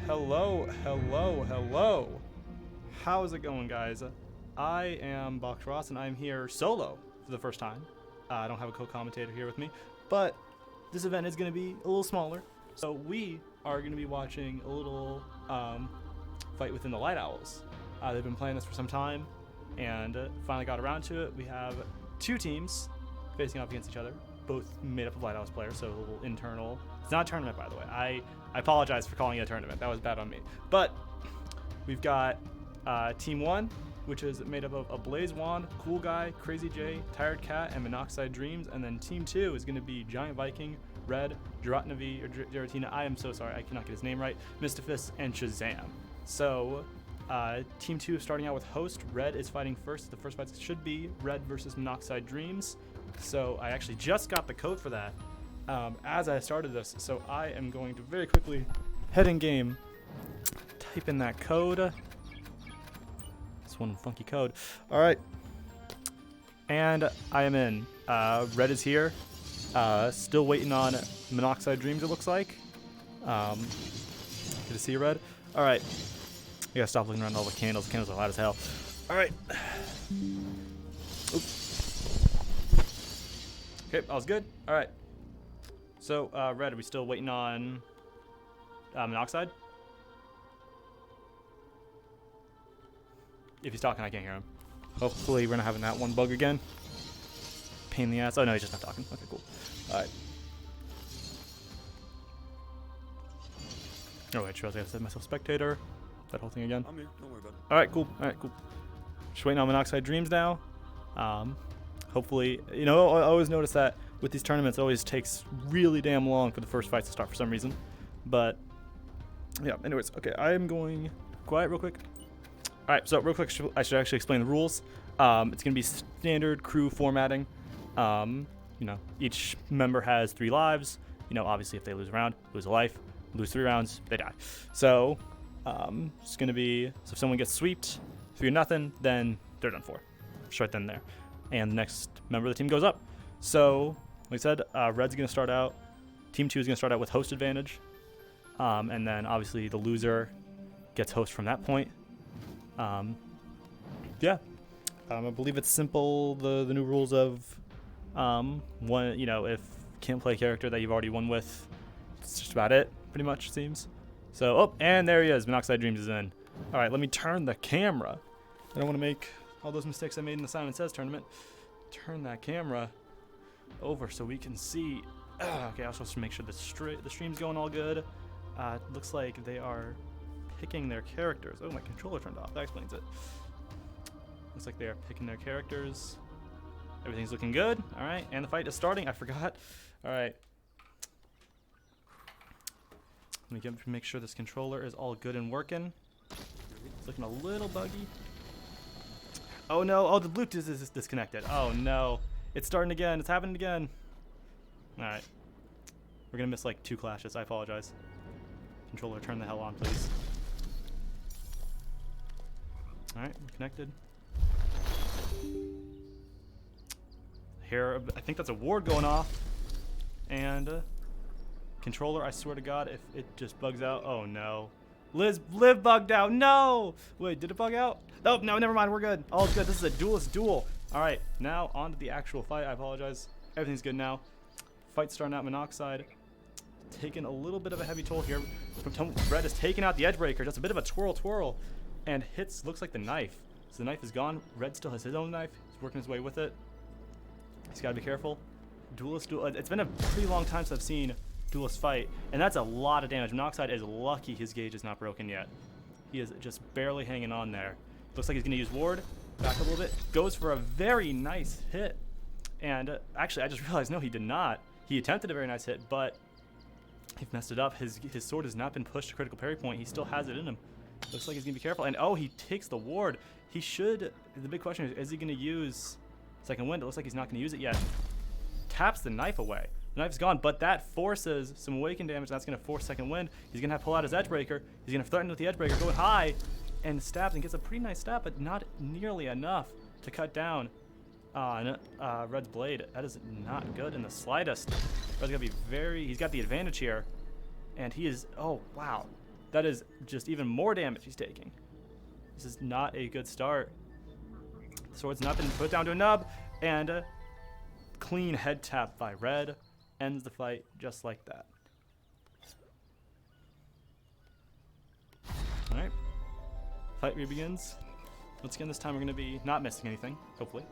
Hello, hello, hello. How's it going, guys? I am Box Ross, and I'm here solo for the first time. I don't have a co-commentator here with me, but this event is going to be a little smaller. So we are going to be watching a little fight within the Light Owls. They've been playing this for some time, and finally got around to it. We have two teams facing off against each other, both made up of Light Owls players, so a little internal. It's not a tournament, by the way. I apologize for calling it a tournament. That was bad on me. But we've got Team 1, which is made up of a Blaze Wand, Cool Guy, Crazy J, Tired Cat, and Monoxide Dreams. And then Team 2 is going to be Giant Viking, Red, Geratnavi, or Geratina. I am so sorry, I cannot get his name right. Mystiphus, and Shazam. So Team 2 starting out with Host. Red is fighting first. The first fight should be Red versus Monoxide Dreams. So I actually just got the code for that as I started this. So I am going to very quickly head in game, type in that code. It's one funky code. All right. And I am in. Red is here. Still waiting on Monoxide Dreams, it looks like. Good to see you, Red. All right. You gotta stop looking around all the candles. Candles are loud as hell. All right. Oops. Okay, that was good. All right. So, Red, are we still waiting on Monoxide? If he's talking, I can't hear him. Hopefully, we're not having that one bug again. Pain in the ass. Oh, no, he's just not talking. Okay, cool. All right. Oh, wait, sure, I gotta set myself spectator. That whole thing again. I'm here. Don't worry about it. All right, cool. All right, cool. Just waiting on Monoxide Dreams now. Hopefully, you know, I always notice that with these tournaments, it always takes really damn long for the first fights to start for some reason. But, yeah, anyways, okay, I am going quiet real quick. All right, so real quick, I should actually explain the rules. It's going to be standard crew formatting. You know, each member has 3 lives. You know, obviously, if they lose a round, lose a life. Lose 3 rounds, they die. So, it's going to be, so if someone gets sweeped 3-0, then they're done for. Just right then and there. And the next member of the team goes up. So, like I said, Red's going to start out. Team 2 is going to start out with host advantage. And then, obviously, the loser gets host from that point. Yeah. I believe it's simple, the new rules of one, you know, if you can't play a character that you've already won with, it's just about it, pretty much, it seems. So, oh, and there he is. Monoxide Dreams is in. All right, let me turn the camera. I don't want to make all those mistakes I made in the Simon Says tournament. Turn that camera over so we can see. Okay, I was supposed to make sure the stream's going all good. It looks like they are picking their characters. Oh, my controller turned off. That explains it. Looks like they are picking their characters. Everything's looking good. All right, and the fight is starting. I forgot. All right. Let me make sure this controller is all good and working. It's looking a little buggy. Oh no, oh, the Bluetooth is disconnected. Oh no, it's starting again, it's happening again. All right, we're gonna miss like 2 clashes, I apologize. Controller, turn the hell on, please. All right, we're connected. Here, I think that's a ward going off. And controller, I swear to God, if it just bugs out, oh no. Liv bugged out, no! Wait, did it bug out? Oh, no, never mind, we're good. All's good, this is a duelist duel. All right, now on to the actual fight. I apologize. Everything's good now. Fight starting out, Monoxide taking a little bit of a heavy toll here. Red is taking out the Edgebreaker, just a bit of a twirl, and hits, looks like the knife. So the knife is gone. Red still has his own knife. He's working his way with it. He's gotta be careful. Duelist duel, it's been a pretty long time since I've seen duelist fight, and that's a lot of damage. Monoxide is lucky his gauge is not broken yet. He is just barely hanging on there. Looks like he's gonna use ward. Back a little bit. Goes for a very nice hit. And actually, I just realized, no, he did not. He attempted a very nice hit, but he messed it up. His sword has not been pushed to critical parry point. He still has it in him. Looks like he's gonna be careful. And oh, he takes the ward. He should. The big question is he gonna use second wind? It looks like he's not gonna use it yet. Taps the knife away. The knife's gone, but that forces some awaken damage. That's going to force second wind. He's going to have to pull out his Edgebreaker. He's going to threaten with the Edgebreaker, going high, and stabs and gets a pretty nice stab, but not nearly enough to cut down Red's blade. That is not good in the slightest. Red's going to be he's got the advantage here, and he is, oh, wow. That is just even more damage he's taking. This is not a good start. The sword's not been put down to a nub, and clean head tap by Red ends the fight just like that. Alright. Fight re-begins. Once again, this time we're going to be not missing anything, hopefully.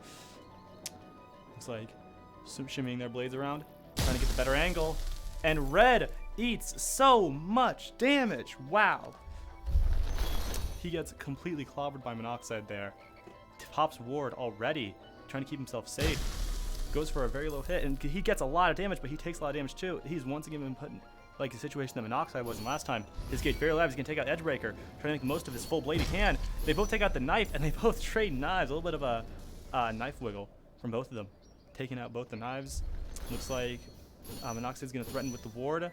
Looks like shimmying their blades around, trying to get the better angle. And Red eats so much damage. Wow. He gets completely clobbered by Monoxide there. Pops ward already, trying to keep himself safe. Goes for a very low hit, and he gets a lot of damage, but he takes a lot of damage too. He's once again been put in like a situation that Monoxide was in last time. His gauge very alive. He's going to take out Edgebreaker, trying to make the most of his full blade he can. They both take out the knife, and they both trade knives. A little bit of a knife wiggle from both of them. Taking out both the knives. Looks like Monoxide's going to threaten with the ward.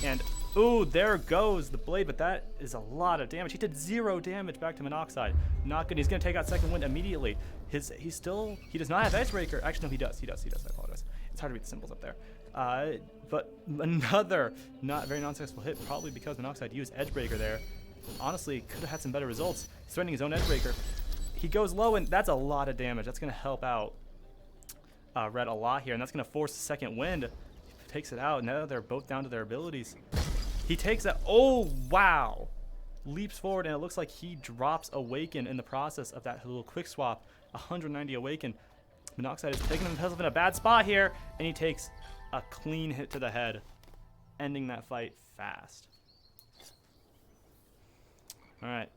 And, ooh, there goes the blade, but that is a lot of damage. He did 0 damage back to Monoxide. Not good. He's going to take out second wind immediately. He does not have Edgebreaker. Actually, no, he does. I apologize. It's hard to read the symbols up there. But another not very non-successful hit, probably because Monoxide used Edgebreaker there. Honestly, could have had some better results. He's threatening his own Edgebreaker. He goes low, and that's a lot of damage. That's going to help out Red a lot here, and that's going to force the second wind. He takes it out. Now they're both down to their abilities. He takes it. Oh, wow. Leaps forward, and it looks like he drops Awaken in the process of that little quick swap. 190 Awaken. Monoxide is taking himself in a bad spot here, and he takes a clean hit to the head, ending that fight fast. Alright.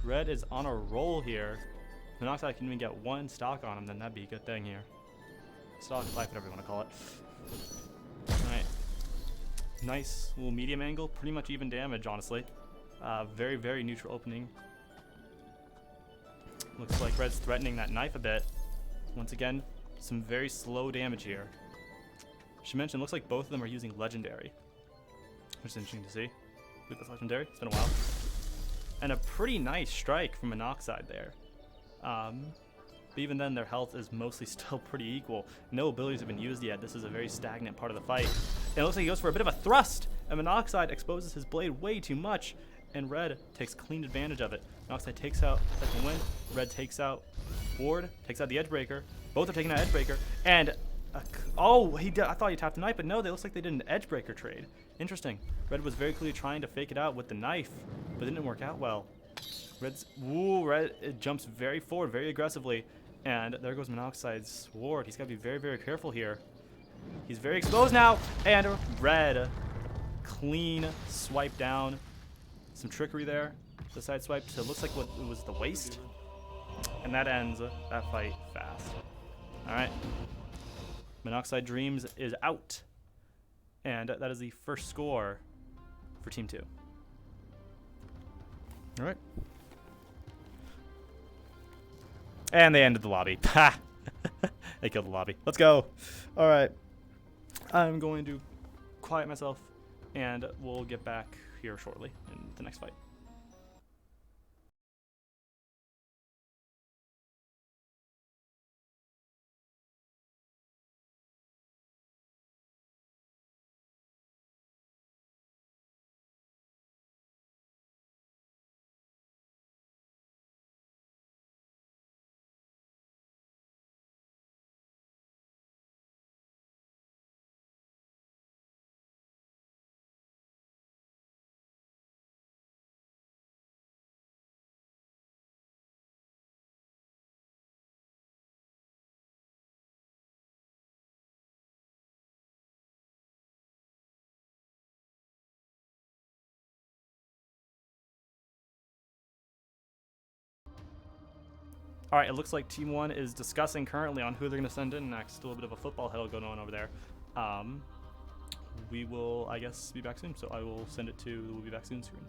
Red is on a roll here. Monoxide can even get 1 stock on him, then that'd be a good thing here. Stock, life, whatever you want to call it. Alright. Nice little medium angle. Pretty much even damage, honestly. Very, very neutral opening. Looks like Red's threatening that knife a bit. Once again, some very slow damage here. Should mention, looks like both of them are using Legendary, which is interesting to see. I believe that's Legendary. It's been a while. And a pretty nice strike from Monoxide there. But even then, their health is mostly still pretty equal. No abilities have been used yet. This is a very stagnant part of the fight. And it looks like he goes for a bit of a thrust, and Monoxide exposes his blade way too much, and Red takes clean advantage of it. Monoxide takes out second wind. Red takes out ward, takes out the Edgebreaker. Both are taking out Edgebreaker, and I thought he tapped the knife, but no, it looks like they did an Edgebreaker trade. Interesting. Red was very clearly trying to fake it out with the knife, but it didn't work out well. Red jumps very forward, very aggressively, and there goes Monoxide's ward. He's got to be very, very careful here. He's very exposed now, and Red clean swipe down. Some trickery there. The side swipe to looks like what it was the waist, and that ends that fight fast. All right. Monoxide Dreams is out. And that is the first score for Team 2. All right. And they ended the lobby. Ha! They killed the lobby. Let's go. All right. I'm going to quiet myself, and we'll get back here shortly in the next fight. All right, it looks like Team 1 is discussing currently on who they're going to send in next. A little bit of a football huddle going on over there. We will, I guess, be back soon. So I will send it to the "We'll be back soon" screen.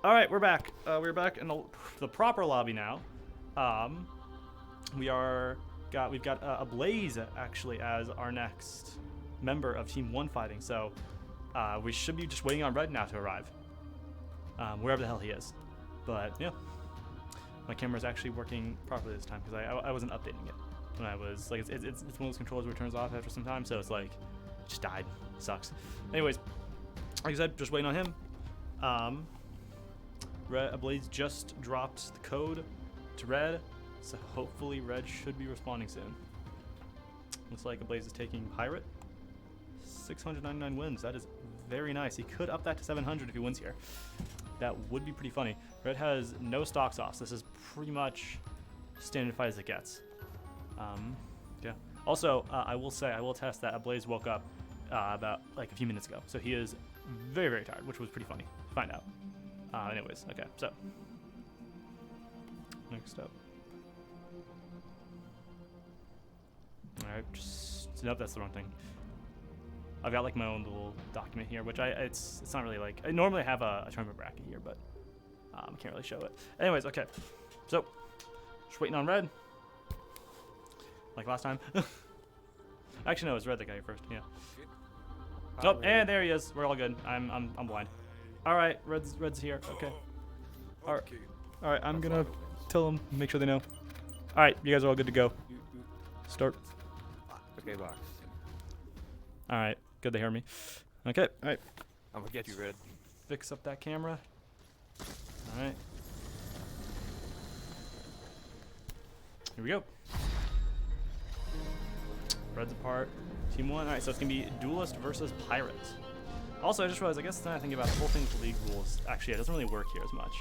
All right, we're back. We're back in the proper lobby now. We've got Ablaze actually as our next member of Team 1 fighting. So we should be just waiting on Red now to arrive, wherever the hell he is. But yeah, my camera's actually working properly this time because I wasn't updating it when I was like it's one of those controllers where it turns off after some time, so it's like it just died. Sucks. Anyways, like I said, just waiting on him. Ablaze just dropped the code to Red, so hopefully Red should be responding soon. Looks like Ablaze is taking Pirate. 699 wins. That is very nice. He could up that to 700 if he wins here. That would be pretty funny. Red has no stocks off, so this is pretty much standard fight as it gets. Yeah. Also, I will test that Ablaze woke up about like a few minutes ago, so he is very, very tired, which was pretty funny to find out. Anyways, okay, so next up. Alright, nope, that's the wrong thing. I've got like my own little document here, which it's not really like, I normally have a tournament bracket here, but can't really show it. Anyways, okay, so just waiting on Red, like last time. Actually, no, it was Red that got here first. Yeah. Oh, and there he is. We're all good. I'm blind. All right, Red's here. Okay. All right. I'm gonna tell them. Make sure they know. All right, you guys are all good to go. Start. Okay, box. All right. Good they hear me. Okay. All right. I'm gonna get you, Red. Fix up that camera. All right. Here we go. Red's apart. Team 1. All right, so it's gonna be Duelist versus Pirate. Also, I just realized, I guess now I think about the whole thing with the league rules, actually, it doesn't really work here as much.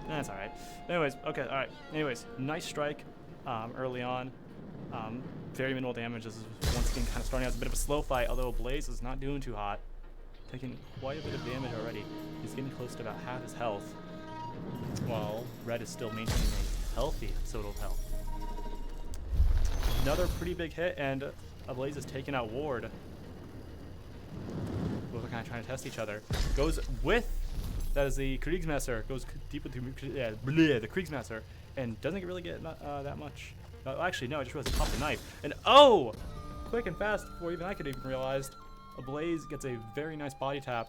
That's all right. Anyways, okay, all right. Anyways, nice strike early on. Very minimal damage. This is once again kind of starting out as a bit of a slow fight, although Ablaze is not doing too hot. Taking quite a bit of damage already. He's getting close to about half his health, while Red is still maintaining a healthy total health. Another pretty big hit, and Ablaze is taking out Ward. Both are kind of trying to test each other. Goes with, that is the Kriegsmesser. Goes deep with the Kriegsmesser, and doesn't really get that much. Actually, no, I just realized he popped the knife. And oh! Quick and fast, before even I could even realize, Ablaze gets a very nice body tap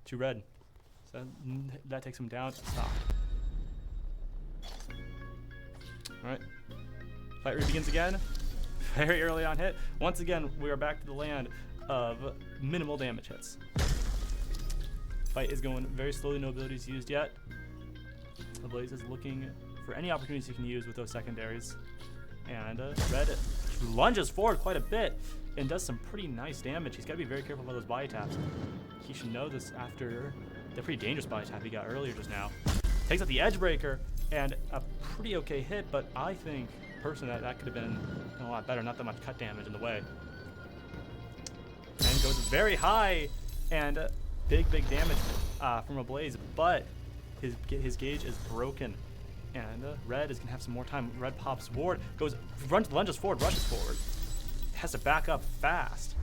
to Red. So that takes him down to stop. Alright. Fight begins again. Very early on hit. Once again, we are back to the land of minimal damage hits. Fight is going very slowly, no abilities used yet. Ablaze is looking for any opportunities he can use with those secondaries. And Red lunges forward quite a bit and does some pretty nice damage. He's got to be very careful about those body taps. He should know this after the pretty dangerous body tap he got earlier just now. Takes out the edge breaker and a pretty okay hit, but I think personally that could have been a lot better. Not that much cut damage in the way. And goes very high and big damage from Ablaze, but his gauge is broken. And Red is gonna have some more time. Red pops Ward, lunges forward, rushes forward. Has to back up fast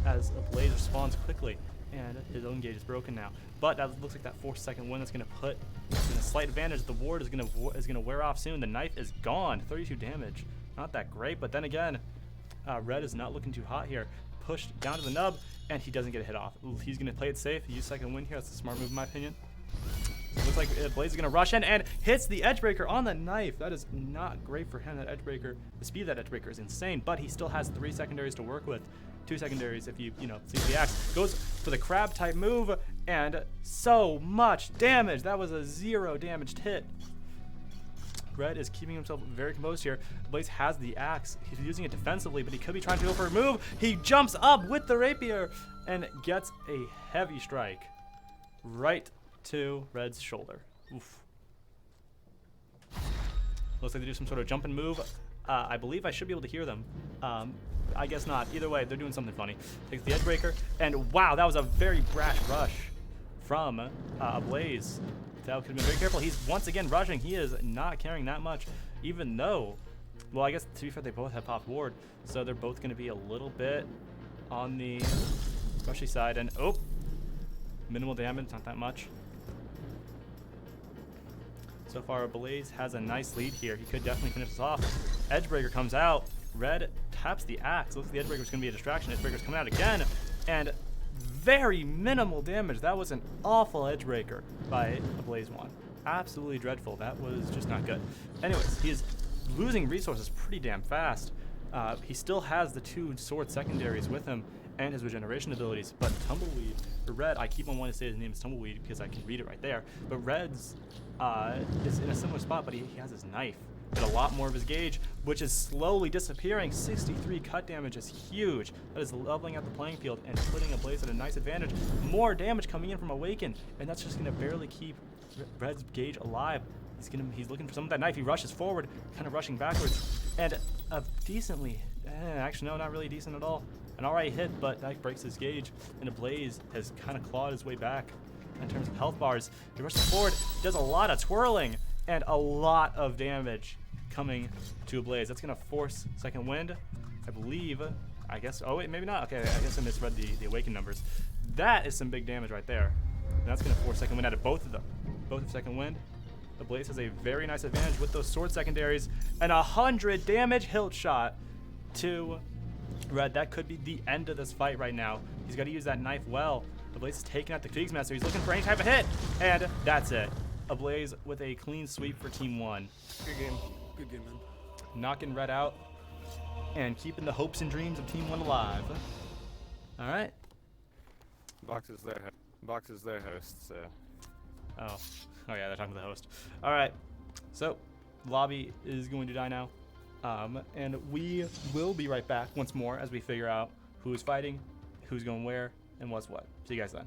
as Ablaze responds quickly, and his own gauge is broken now. But that looks like that 4-second win that's gonna put in a slight advantage. The Ward is gonna wear off soon. The knife is gone. 32 damage, not that great. But then again, Red is not looking too hot here. Pushed down to the nub, and he doesn't get a hit off. He's gonna play it safe. Use second win here. That's a smart move in my opinion. Looks like Blaze is going to rush in and hits the Edgebreaker on the knife. That is not great for him. That Edgebreaker, the speed of that Edgebreaker is insane, but he still has 3 secondaries to work with. 2 secondaries if you see the axe. Goes for the crab type move, and so much damage. That was a 0 damaged hit. Red is keeping himself very composed here. Blaze has the axe. He's using it defensively, but he could be trying to go for a move. He jumps up with the rapier and gets a heavy strike right to Red's shoulder. Oof. Looks like they do some sort of jump and move. I believe I should be able to hear them. I guess not. Either way, they're doing something funny. Takes the Edgebreaker, and wow, that was a very brash rush from Ablaze. That could have been very careful. He's once again rushing. He is not carrying that much, even though, well, I guess to be fair, they both have popped Ward, so they're both going to be a little bit on the rushy side. And oh, minimal damage, not that much. So far, Blaze has a nice lead here. He could definitely finish this off. Edgebreaker comes out. Red taps the axe. Looks like the Edgebreaker's going to be a distraction. Edgebreaker's coming out again. And very minimal damage. That was an awful Edgebreaker by the Blaze one. Absolutely dreadful. That was just not good. Anyways, he is losing resources pretty damn fast. He still has the 2 sword secondaries with him and his regeneration abilities, but Tumbleweed, or Red, I keep on wanting to say his name is Tumbleweed because I can read it right there, but Red's is in a similar spot, but he has his knife. But a lot more of his gauge, which is slowly disappearing. 63 cut damage is huge. That is leveling out the playing field and putting a Blaze at a nice advantage. More damage coming in from Awaken, and that's just going to barely keep Red's gauge alive. He's looking for some of that knife. He rushes forward, kind of rushing backwards, and a decently, actually no, not really decent at all. An alright hit, but knife breaks his gauge, and a Blaze has kind of clawed his way back in terms of health bars. He rushes forward, does a lot of twirling, and a lot of damage coming to a Blaze. That's going to force Second Wind, I believe. I guess, oh wait, maybe not. Okay, I guess I misread the Awaken numbers. That is some big damage right there. And that's going to force Second Wind out of both of them. Both of Second Wind. The Blaze has a very nice advantage with those sword secondaries, and 100 damage hilt shot to Red. That could be the end of this fight right now. He's got to use that knife well. The Blaze is taking out the Kriegsmaster. He's looking for any type of hit, and that's it. A Blaze with a clean sweep for Team 1. Good game. Good game, man. Knocking Red out and keeping the hopes and dreams of Team 1 alive. All right. Box is their host, so. Oh yeah, they're talking to the host. All right, so lobby is going to die now, and we will be right back once more as we figure out who's fighting, who's going where, and what's what. See you guys then.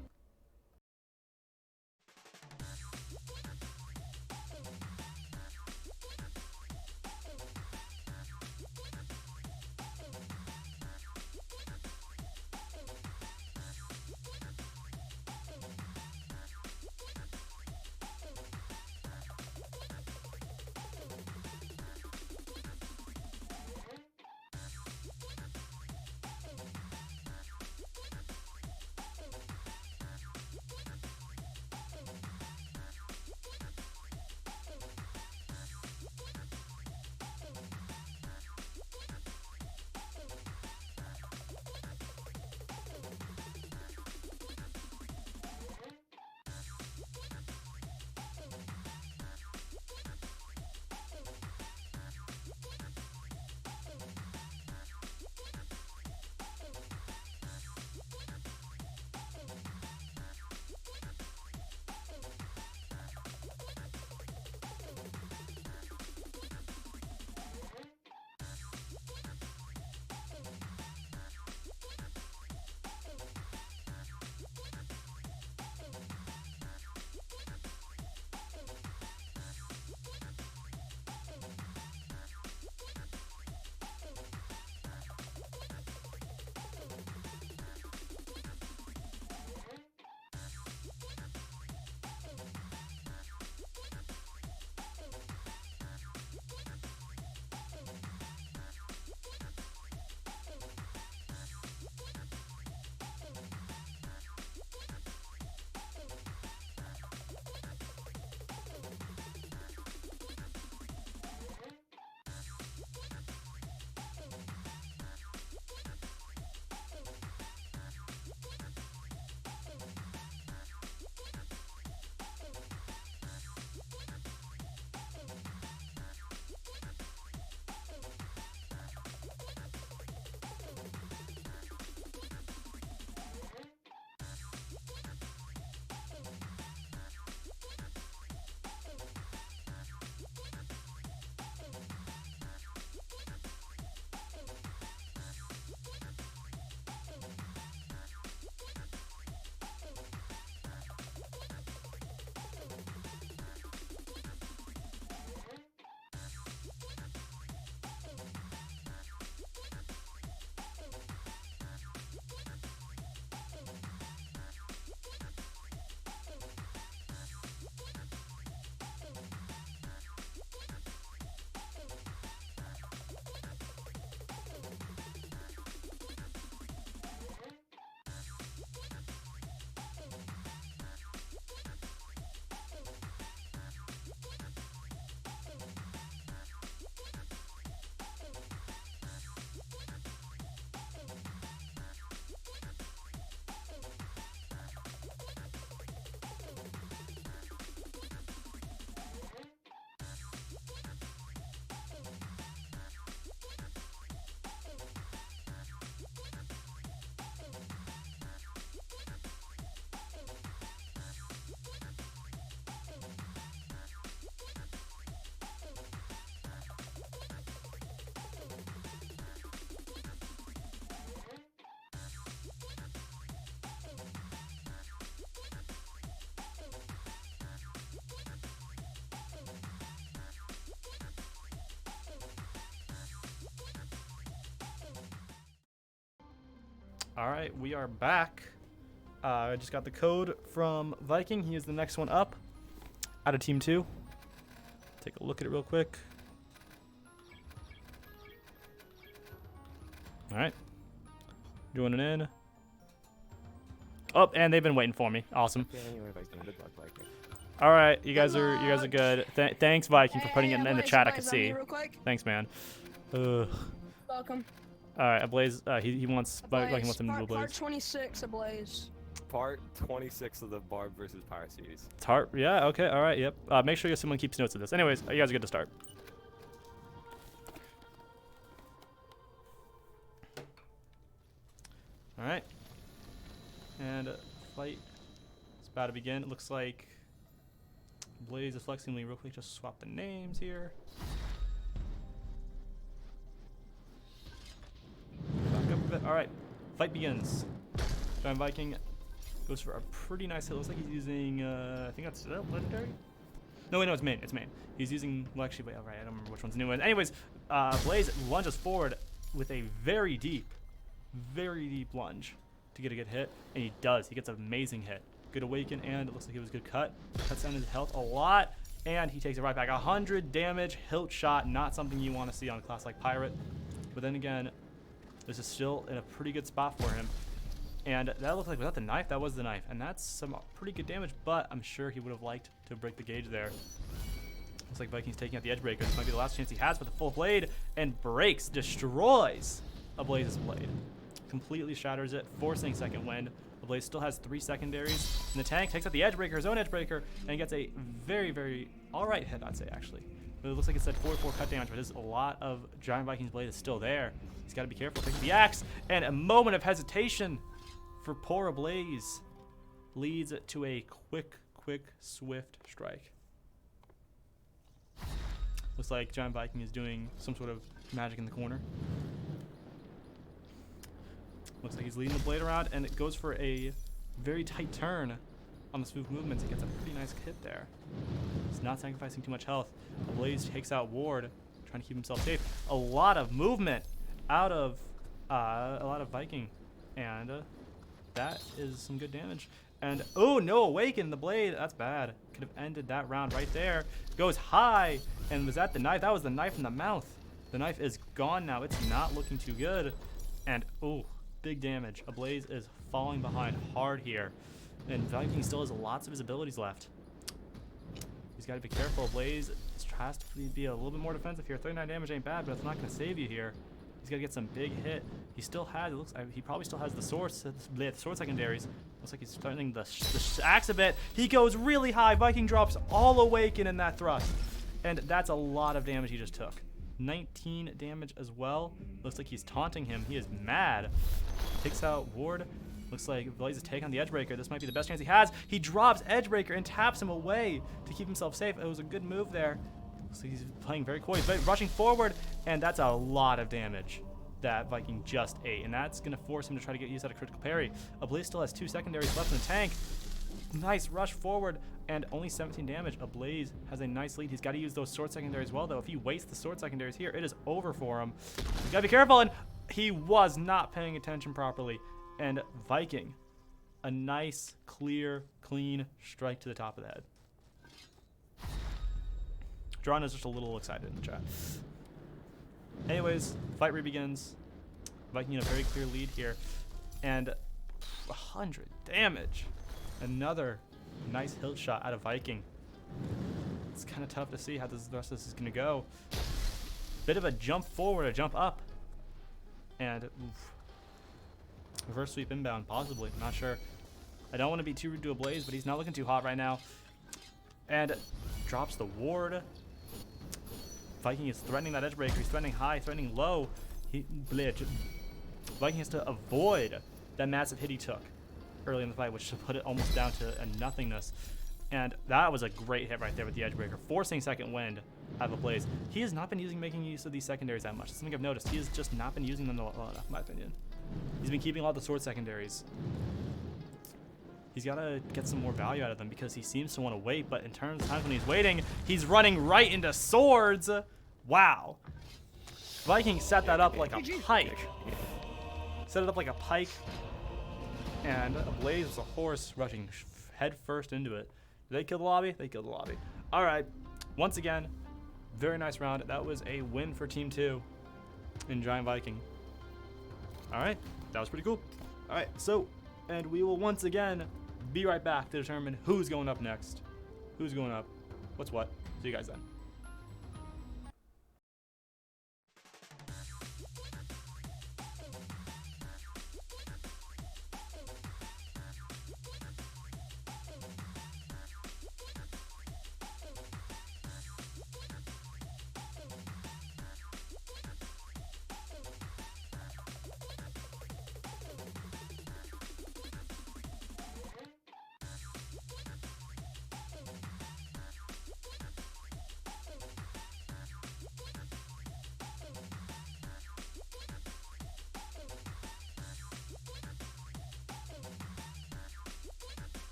All right, we are back. I just got the code from Viking. He is the next one up out of Team 2. Take a look at it real quick. All right. Joining in. Oh, and they've been waiting for me. Awesome. Okay, anyway, Viking. Good luck, Viking. All right, you guys are good. Thanks, Viking, for putting it in the chat. I could see. Real quick. Thanks, man. Ugh. Welcome. All right, Ablaze. He wants Viking wants him to do Part Ablaze. 26, Ablaze. Part 26 of the Barb versus Pyre series. Tart. Yeah. Okay. All right. Yep. Make sure someone keeps notes of this. Anyways, you guys are good to start. All right. And fight is about to begin. It looks like Blaze is flexing me real quick. Just swap the names here. Back up a bit. All right. Fight begins. Giant Viking goes for a pretty nice hit. Looks like he's using, I think that's legendary? No, wait, no, it's main. It's main. He's using, well, actually, wait, all right, I don't remember which one's new. Anyways, Blaze lunges forward with a very deep lunge to get a good hit, and he does. He gets an amazing hit. Good awaken, and it looks like it was a good cut. Cuts down his health a lot, and he takes it right back. 100 damage, hilt shot, not something you want to see on a class like Pirate. But then again, this is still in a pretty good spot for him. And that looked like, was that the knife? That was the knife. And that's some pretty good damage, but I'm sure he would have liked to break the gauge there. Looks like Viking's taking out the edge breaker. This might be the last chance he has with the full blade, and breaks, destroys Ablaze's blade. Completely shatters it, forcing second wind. Ablaze still has 3 secondaries. And the tank takes out the edge breaker, his own edge breaker, and gets a very alright hit, I'd say, actually. But it looks like it said 4-4 cut damage, but there's a lot of Giant Viking's blade is still there. He's got to be careful. Takes the axe, and a moment of hesitation for poor Ablaze leads to a quick, swift strike. Looks like Giant Viking is doing some sort of magic in the corner. Looks like he's leading the blade around, and it goes for a very tight turn on the smooth movements. He gets a pretty nice hit there. He's not sacrificing too much health. Ablaze takes out Ward, trying to keep himself safe. A lot of movement out of a lot of Viking, and that is some good damage. And oh no, awaken the blade. That's bad. Could have ended that round right there. Goes high, and was that the knife? That was the knife in the mouth. The knife is gone now. It's not looking too good. And oh, big damage. Ablaze is falling behind hard here, and Viking still has lots of his abilities left. He's got to be careful. Ablaze has to be a little bit more defensive here. 39 damage ain't bad, but it's not going to save you here. He's got to get some big hit. He still has, it looks like he probably still has the sword secondaries. Looks like he's threatening the axe a bit. He goes really high. Viking drops all awaken in that thrust. And that's a lot of damage he just took. 19 damage as well. Looks like he's taunting him. He is mad. Takes out Ward. Looks like Blaze is taking on the Edgebreaker. This might be the best chance he has. He drops Edgebreaker and taps him away to keep himself safe. It was a good move there. So he's playing very coy. He's rushing forward, and that's a lot of damage that Viking just ate. And that's going to force him to try to get used out of critical parry. Ablaze still has 2 secondaries left in the tank. Nice rush forward, and only 17 damage. Ablaze has a nice lead. He's got to use those sword secondaries well, though. If he wastes the sword secondaries here, it is over for him. He's got to be careful, and he was not paying attention properly. And Viking, a nice, clear, clean strike to the top of the head. Drawn is just a little excited in the chat. Anyways, fight re-begins. Viking in a very clear lead here. And 100 damage. Another nice hilt shot out of Viking. It's kind of tough to see how the rest of this is going to go. Bit of a jump forward, a jump up. And oof. Reverse sweep inbound, possibly. I'm not sure. I don't want to be too rude to Ablaze, but he's not looking too hot right now. And drops the ward. Viking is threatening that Edgebreaker. He's threatening high, threatening low. Viking has to avoid that massive hit he took early in the fight, which put it almost down to a nothingness. And that was a great hit right there with the Edgebreaker, forcing second wind out of Ablaze. He has not been making use of these secondaries that much. That's something I've noticed. He has just not been using them well enough, in my opinion. He's been keeping all the sword secondaries. He's got to get some more value out of them because he seems to want to wait, but in terms of times when he's waiting, he's running right into swords. Wow. Viking set that up like a pike. set it up like a pike, and Ablaze was a horse rushing head first into it. Did they kill the lobby? They killed the lobby. All right. Once again, very nice round. That was a win for Team 2 in Giant Viking. All right. That was pretty cool. All right. So, and we will once again be right back to determine who's going up next. Who's going up? What's what? See you guys then.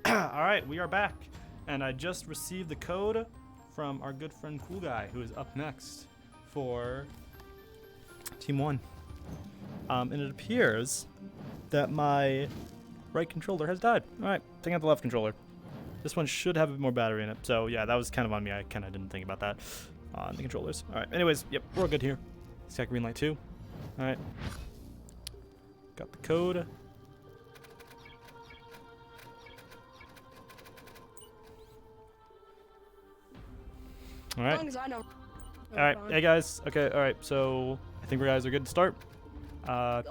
Alright, we are back. And I just received the code from our good friend Cool Guy, who is up next for Team 1. And it appears that my right controller has died. Alright, taking out the left controller. This one should have a bit more battery in it. So yeah, that was kind of on me. I kind of didn't think about that on the controllers. Alright, anyways, yep, we're all good here. It's got green light too. Alright. Got the code. All As right. long as I know. All right. Hey guys. Okay. All right. So I think we guys are good to start. Yeah.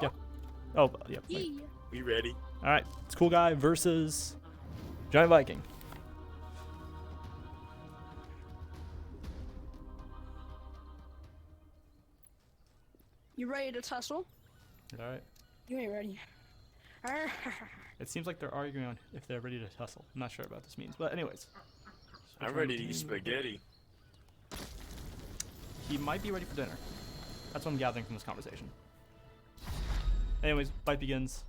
Oh, yeah. Wait. Yeah. We ready? All right. It's Cool Guy versus Giant Viking. You ready to tussle? All right. You ain't ready. It seems like they're arguing on if they're ready to tussle. I'm not sure what this means, but anyways. I'm ready to eat spaghetti. He might be ready for dinner. That's what I'm gathering from this conversation. Anyways, fight begins.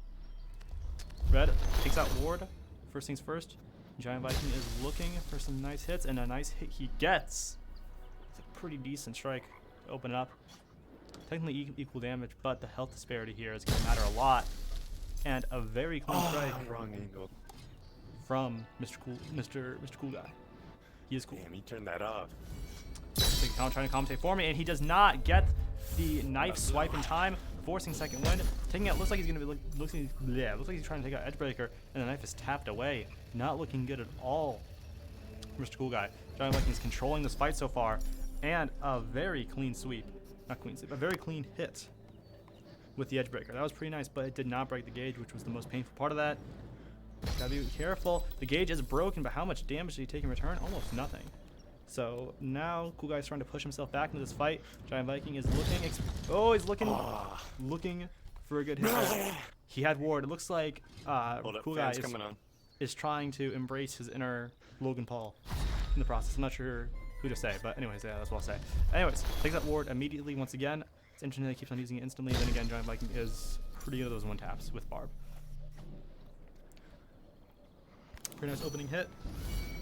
Red takes out Ward. First things first. Giant Viking is looking for some nice hits, and a nice hit he gets. It's a pretty decent strike to open it up. Technically equal damage, but the health disparity here is going to matter a lot. And a very clean strike Wrong angle. from Mr. Cool Guy. He is cool. Damn, he turned that off. He's trying to commentate for me, and he does not get the knife swipe in time, forcing second wind. Taking out, looks like he's gonna be looks like he's trying to take out Edgebreaker, and the knife is tapped away. Not looking good at all. Mr. Cool Guy. Giant Viking is controlling this fight so far, and a very clean sweep. Not clean sweep, a very clean hit with the Edgebreaker. That was pretty nice, but it did not break the gauge, which was the most painful part of that. Gotta be careful. The gauge is broken, but how much damage did he take in return? Almost nothing. So now Cool Guy's trying to push himself back into this fight. Giant Viking is looking. He's looking for a good hit. He had Ward. It looks like Hold up, Cool Guy fans coming on. is trying to embrace his inner Logan Paul in the process. I'm not sure who to say, but anyways, yeah, that's what I'll say. Anyways, takes out Ward immediately once again. It's interesting that he keeps on using it instantly. Then again, Giant Viking is pretty good at those one taps with Barb. Pretty nice opening hit.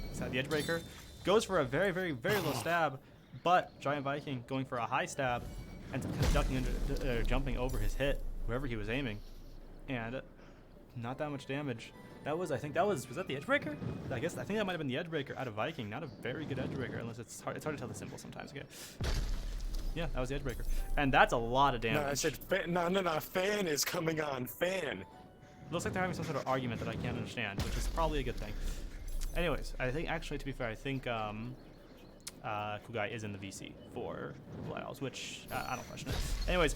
He's had the Edgebreaker. Goes for a very, very, very low stab, but Giant Viking going for a high stab and kind of ducking under, jumping over his hit, wherever he was aiming, and not that much damage. That was, I think that was that the Edgebreaker? I think that might have been the Edgebreaker out of Viking. Not a very good Edgebreaker, unless it's hard to tell the symbol sometimes. Okay. Yeah, that was the Edgebreaker, and that's a lot of damage. No, I said no. Fan is coming on. Fan. Looks like they're having some sort of argument that I can't understand, which is probably a good thing. Anyways, I think actually, to be fair, I think Cool Guy is in the VC for Blood Owls, which I don't question it. Anyways,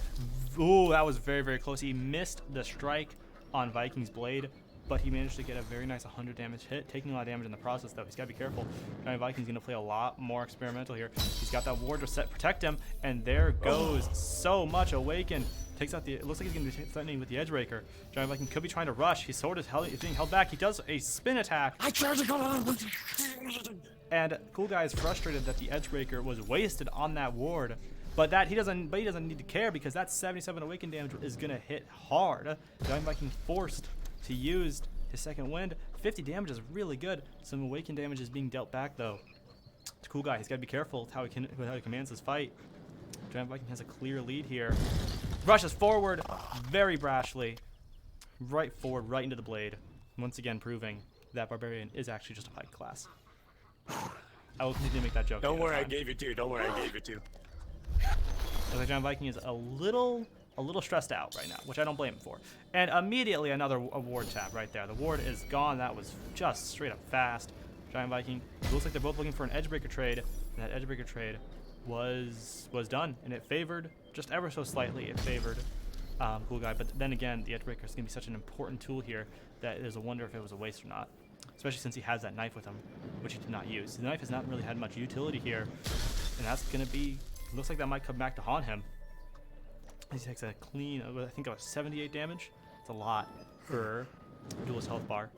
ooh, that was very, very close. He missed the strike on Viking's blade, but he managed to get a very nice 100 damage hit, taking a lot of damage in the process, though. He's got to be careful. Giant Viking's going to play a lot more experimental here. He's got that ward to protect him, and there goes so much Awaken. Takes out the. It looks like he's going to be threatening with the Edgebreaker. Giant Viking could be trying to rush. His sword is being held back. He does a spin attack. I tried to go on. And Cool Guy is frustrated that the Edgebreaker was wasted on that ward, but he doesn't need to care because that 77 Awaken damage is going to hit hard. Giant Viking forced to use his second wind. 50 damage is really good. Some Awaken damage is being dealt back though. To Cool Guy, he's got to be careful with how he commands this fight. Giant Viking has a clear lead here. Rushes forward very brashly. Right forward, right into the blade. Once again proving that Barbarian is actually just a fight class. I will continue to make that joke. Don't worry, I gave it to you. Don't worry, I gave it to you. Looks like Giant Viking is a little stressed out right now, which I don't blame him for. And immediately another ward tap right there. The ward is gone. That was just straight up fast. Giant Viking. It looks like they're both looking for an Edgebreaker trade. And that Edgebreaker trade was done, and it favored just ever so slightly. It favored Cool Guy, but then again, the Edgebreaker is going to be such an important tool here that it is a wonder if it was a waste or not. Especially since he has that knife with him, which he did not use. The knife has not really had much utility here, and that's going to be. Looks like that might come back to haunt him. He takes a clean, I think it was 78 damage. It's a lot for Duelist health bar.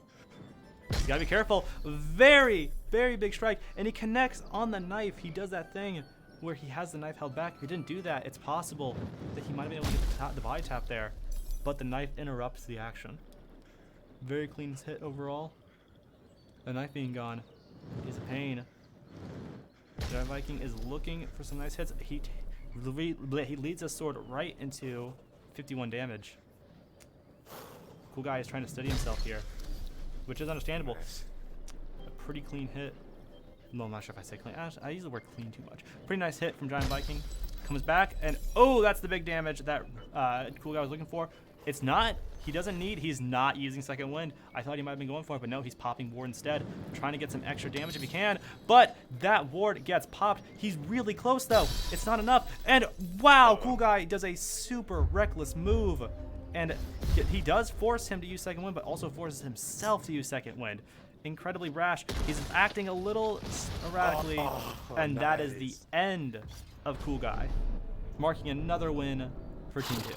You gotta be careful. Very, very big strike, and he connects on the knife. He does that thing where he has the knife held back. If he didn't do that, it's possible that he might have been able to get the body tap there, but the knife interrupts the action. Very clean hit overall. The knife being gone is a pain. Giant Viking is looking for some nice hits. He leads his sword right into 51 damage. Cool Guy is trying to steady himself here, which is understandable. A pretty clean hit. No, I'm not sure if I say clean. I use the word clean too much. Pretty nice hit from Giant Viking. Comes back, and oh, that's the big damage that Cool Guy was looking for. It's not he doesn't need, he's not using Second Wind. I thought he might have been going for it, but no, he's popping Ward instead. Trying to get some extra damage if he can, but that Ward gets popped. He's really close though. It's not enough. And wow, Cool Guy does a super reckless move. And he does force him to use Second Wind, but also forces himself to use Second Wind. Incredibly rash. He's acting a little erratically, and that is the end of Cool Guy, marking another win for Team 2.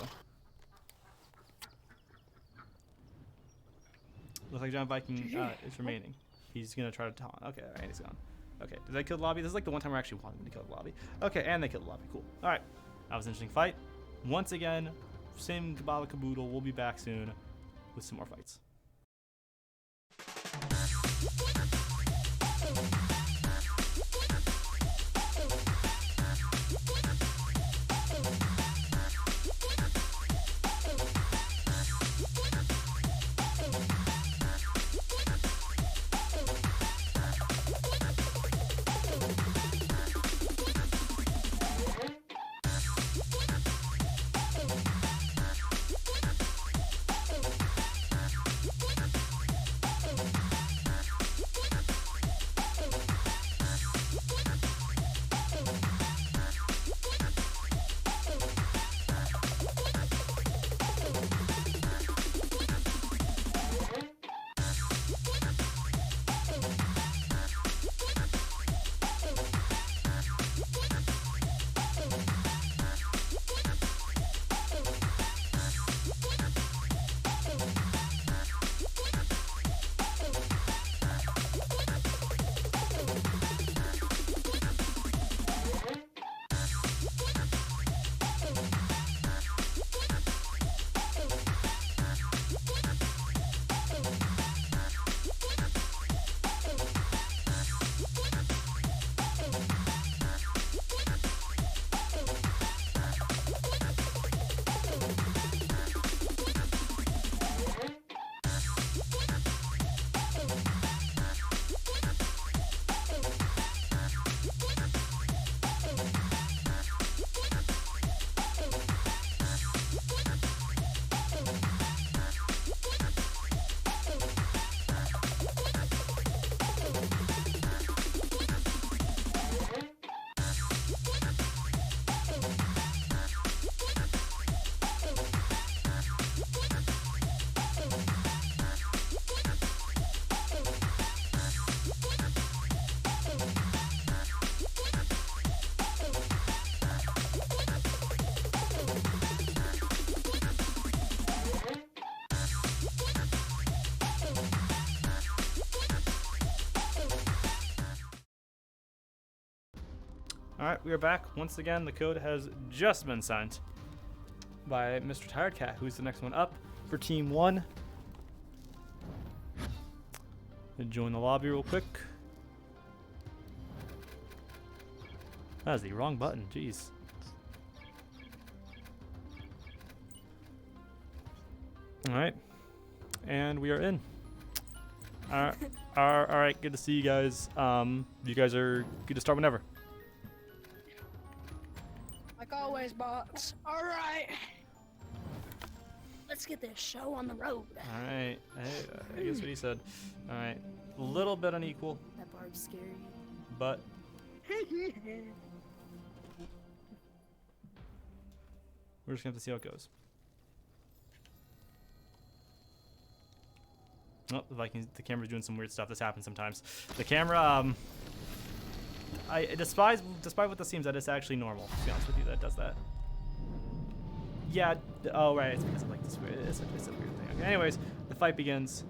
Looks like Giant Viking is remaining. He's gonna try to taunt. Okay, all right, he's gone. Okay, did they kill the lobby? This is like the one time we're actually wanting to kill the lobby. Okay, and they killed the lobby. Cool. All right, that was an interesting fight. Once again, same Kabbalah Caboodle. We'll be back soon with some more fights. All right, we are back. Once again, the code has just been sent by Mr. Tired Cat, who's the next one up for Team 1. Join the lobby real quick. That is the wrong button, jeez. All right, and we are in. All right, good to see you guys. You guys are good to start whenever. Like always, bots. All right. Let's get this show on the road. All right, hey, I guess what he said. All right, a little bit unequal, That barb's scary. but we're just gonna have to see how it goes. Oh, the Vikings, the camera's doing some weird stuff. This happens sometimes. The camera, despite what this seems, that it's actually normal. To be honest with you, that does that. Yeah. Oh, right. It's because of like this weird. It's a weird thing. Okay. Anyways, the fight begins,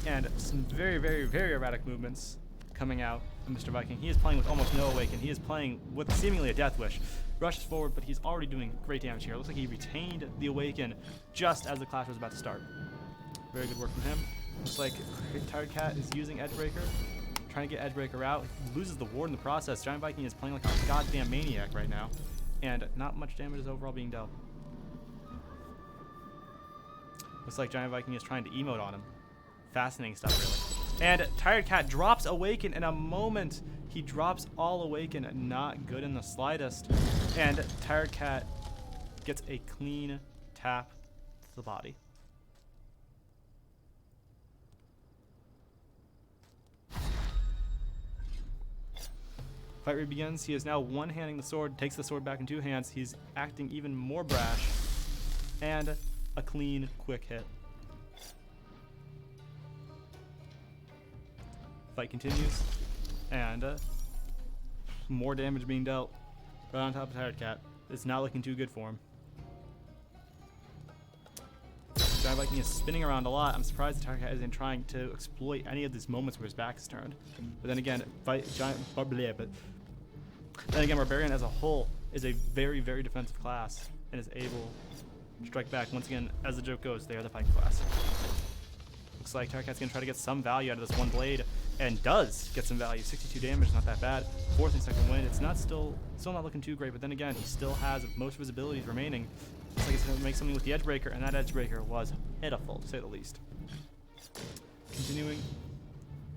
and some very, very, very erratic movements coming out of Mr. Viking. He is playing with almost no awaken. He is playing with seemingly a death wish. Rushes forward, but he's already doing great damage here. It looks like he retained the awaken just as the clash was about to start. Very good work from him. Looks like Tired Cat is using Edgebreaker, trying to get Edgebreaker out. He loses the ward in the process. Giant Viking is playing like a goddamn maniac right now, and not much damage is overall being dealt. Looks like Giant Viking is trying to emote on him. Fascinating stuff, really. And Tired Cat drops Awaken in a moment. He drops all Awaken, not good in the slightest. And Tired Cat gets a clean tap to the body. Fight begins. He is now one-handing the sword, takes the sword back in two hands. He's acting even more brash. And a clean, quick hit. Fight continues. And more damage being dealt. Right on top of Tired Cat. It's not looking too good for him. Giant Viking is spinning around a lot. I'm surprised the Tired Cat isn't trying to exploit any of these moments where his back is turned. But then again, Barbarian as a whole is a very, very defensive class and is able to strike back. Once again, as the joke goes, they are the fighting class. Looks like Tired Cat's gonna try to get some value out of this one blade, and does get some value. 62 damage, not that bad. Fourth and second win. It's not still not looking too great, but then again, he still has most of his abilities remaining. Looks like he's gonna make something with the Edgebreaker, and that Edgebreaker was pitiful, to say the least. Continuing.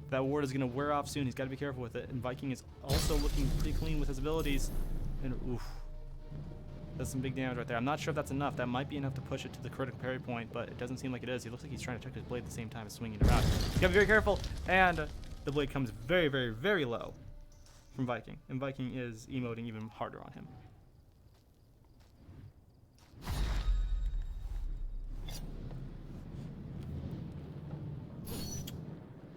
That ward is going to wear off soon. He's got to be careful with it. And Viking is also looking pretty clean with his abilities. And oof. That's some big damage right there. I'm not sure if that's enough. That might be enough to push it to the critical parry point, but it doesn't seem like it is. He looks like he's trying to check his blade at the same time as swinging it around. He's got to be very careful. And the blade comes very, very, very low from Viking. And Viking is emoting even harder on him.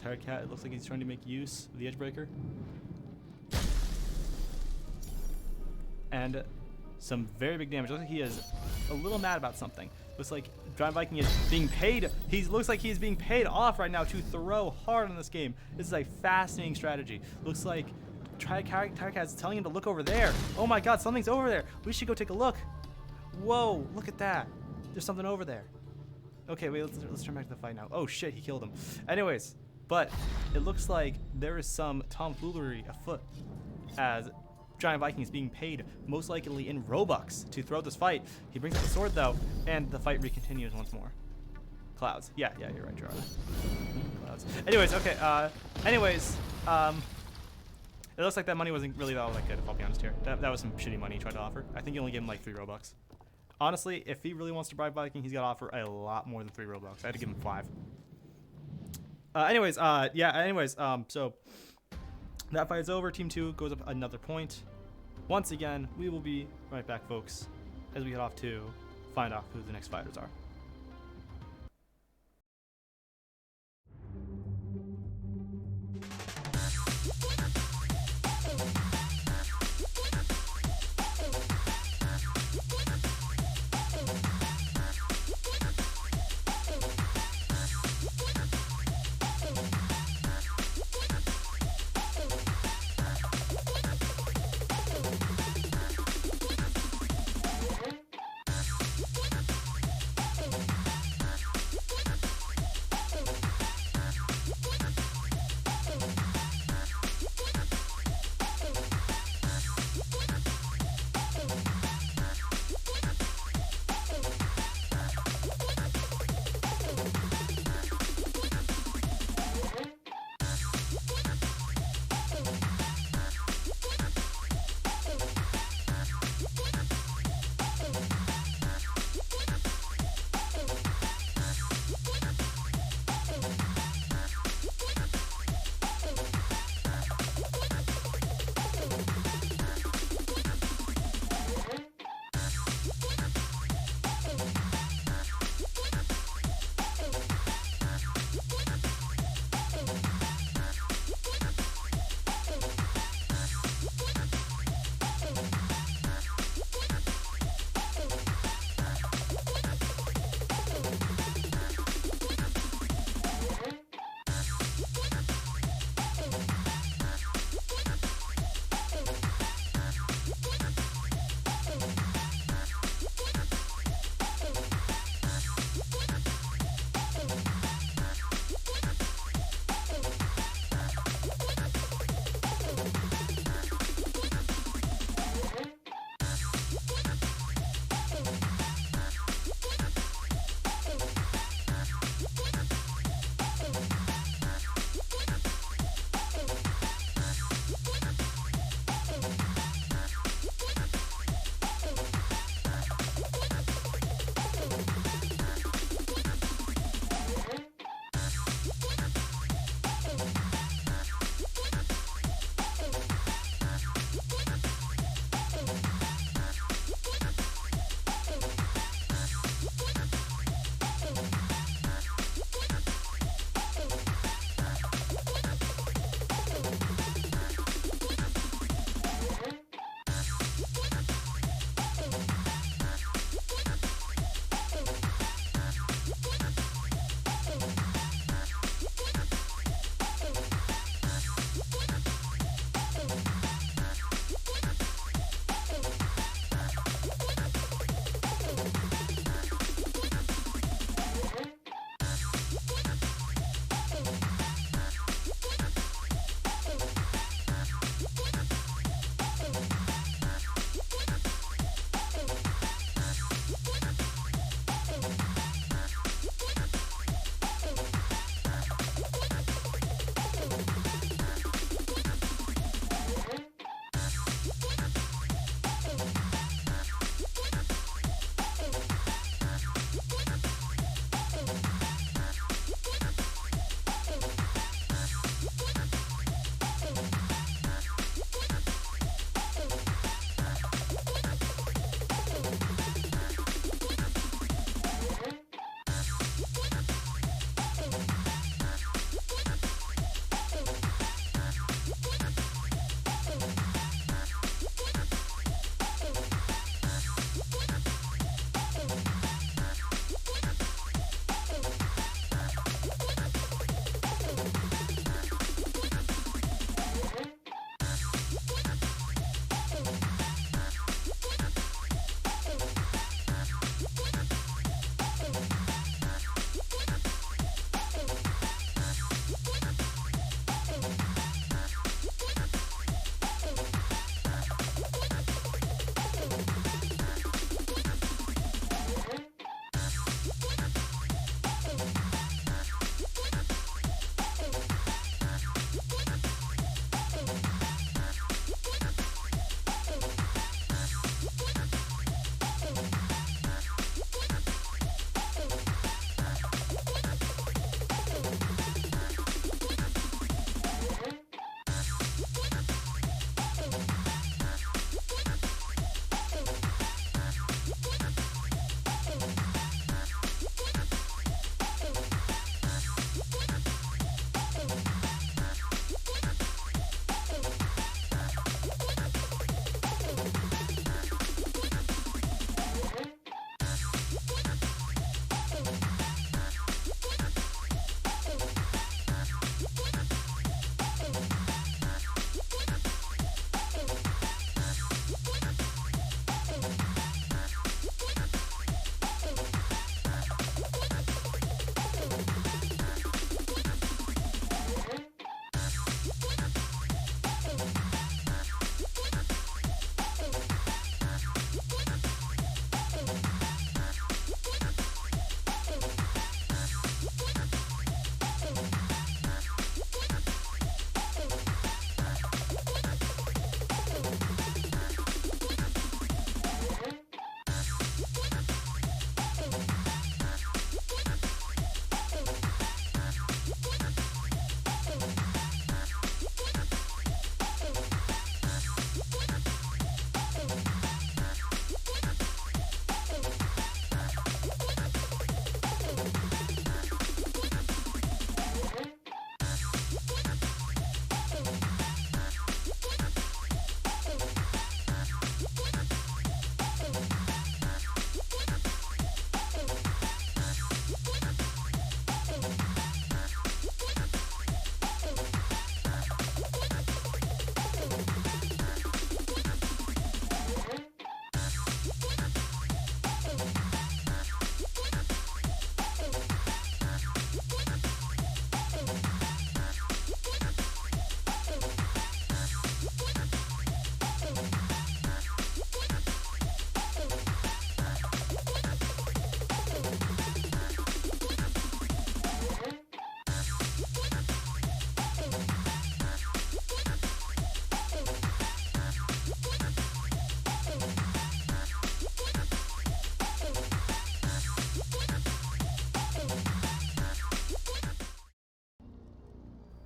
Tired Cat, it looks like he's trying to make use of the Edgebreaker. And some very big damage. Looks like he is a little mad about something. Looks like Giant Viking is being paid. Looks like he's being paid off right now to throw hard in this game. This is a fascinating strategy. Looks like Tired Cat is telling him to look over there. Oh my god, something's over there. We should go take a look. Whoa, look at that. There's something over there. Okay, wait, let's turn back to the fight now. Oh shit, he killed him. Anyways. But it looks like there is some tomfoolery afoot as Giant Viking is being paid, most likely in Robux, to throw this fight. He brings out the sword though, and the fight recontinues once more. Clouds. Yeah, you're right, Gerard. Clouds. Anyways, okay. It looks like that money wasn't really all that good, if I'll be honest here. That was some shitty money he tried to offer. I think he only gave him like 3 Robux. Honestly, if he really wants to bribe Viking, he's got to offer a lot more than 3 Robux. I had to give him 5. So that fight is over. Team 2 goes up another point. Once again, we will be right back, folks, as we head off to find out who the next fighters are.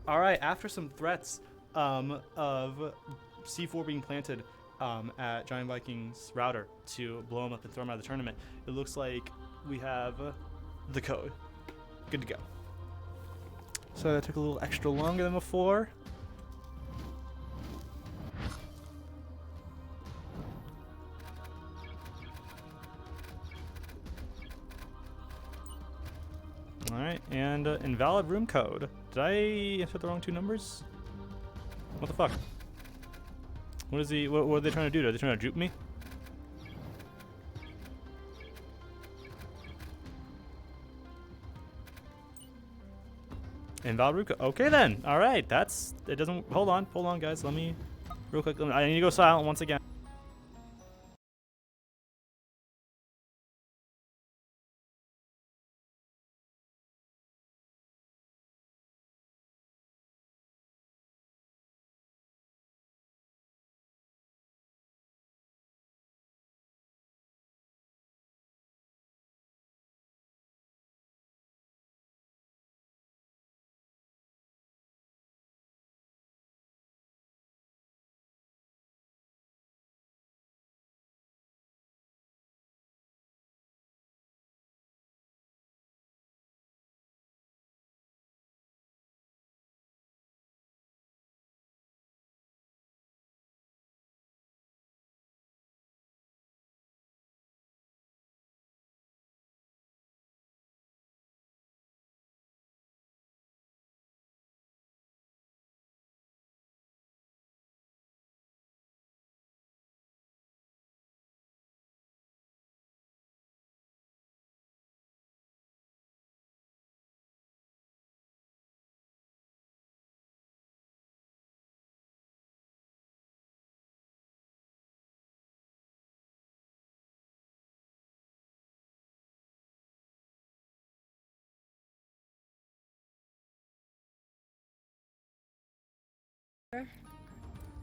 All right, after some threats of C4 being planted at Giant Viking's router to blow him up and throw him out of the tournament, it looks like we have the code. Good to go. So that took a little extra longer than before. Alright, and invalid room code. Did I insert the wrong 2 numbers? What the fuck? What is he? What are they trying to do? Are they trying to juke me? Invalid room code. Okay then. Alright, that's... It doesn't... Hold on guys. Let me... Real quick. I need to go silent once again.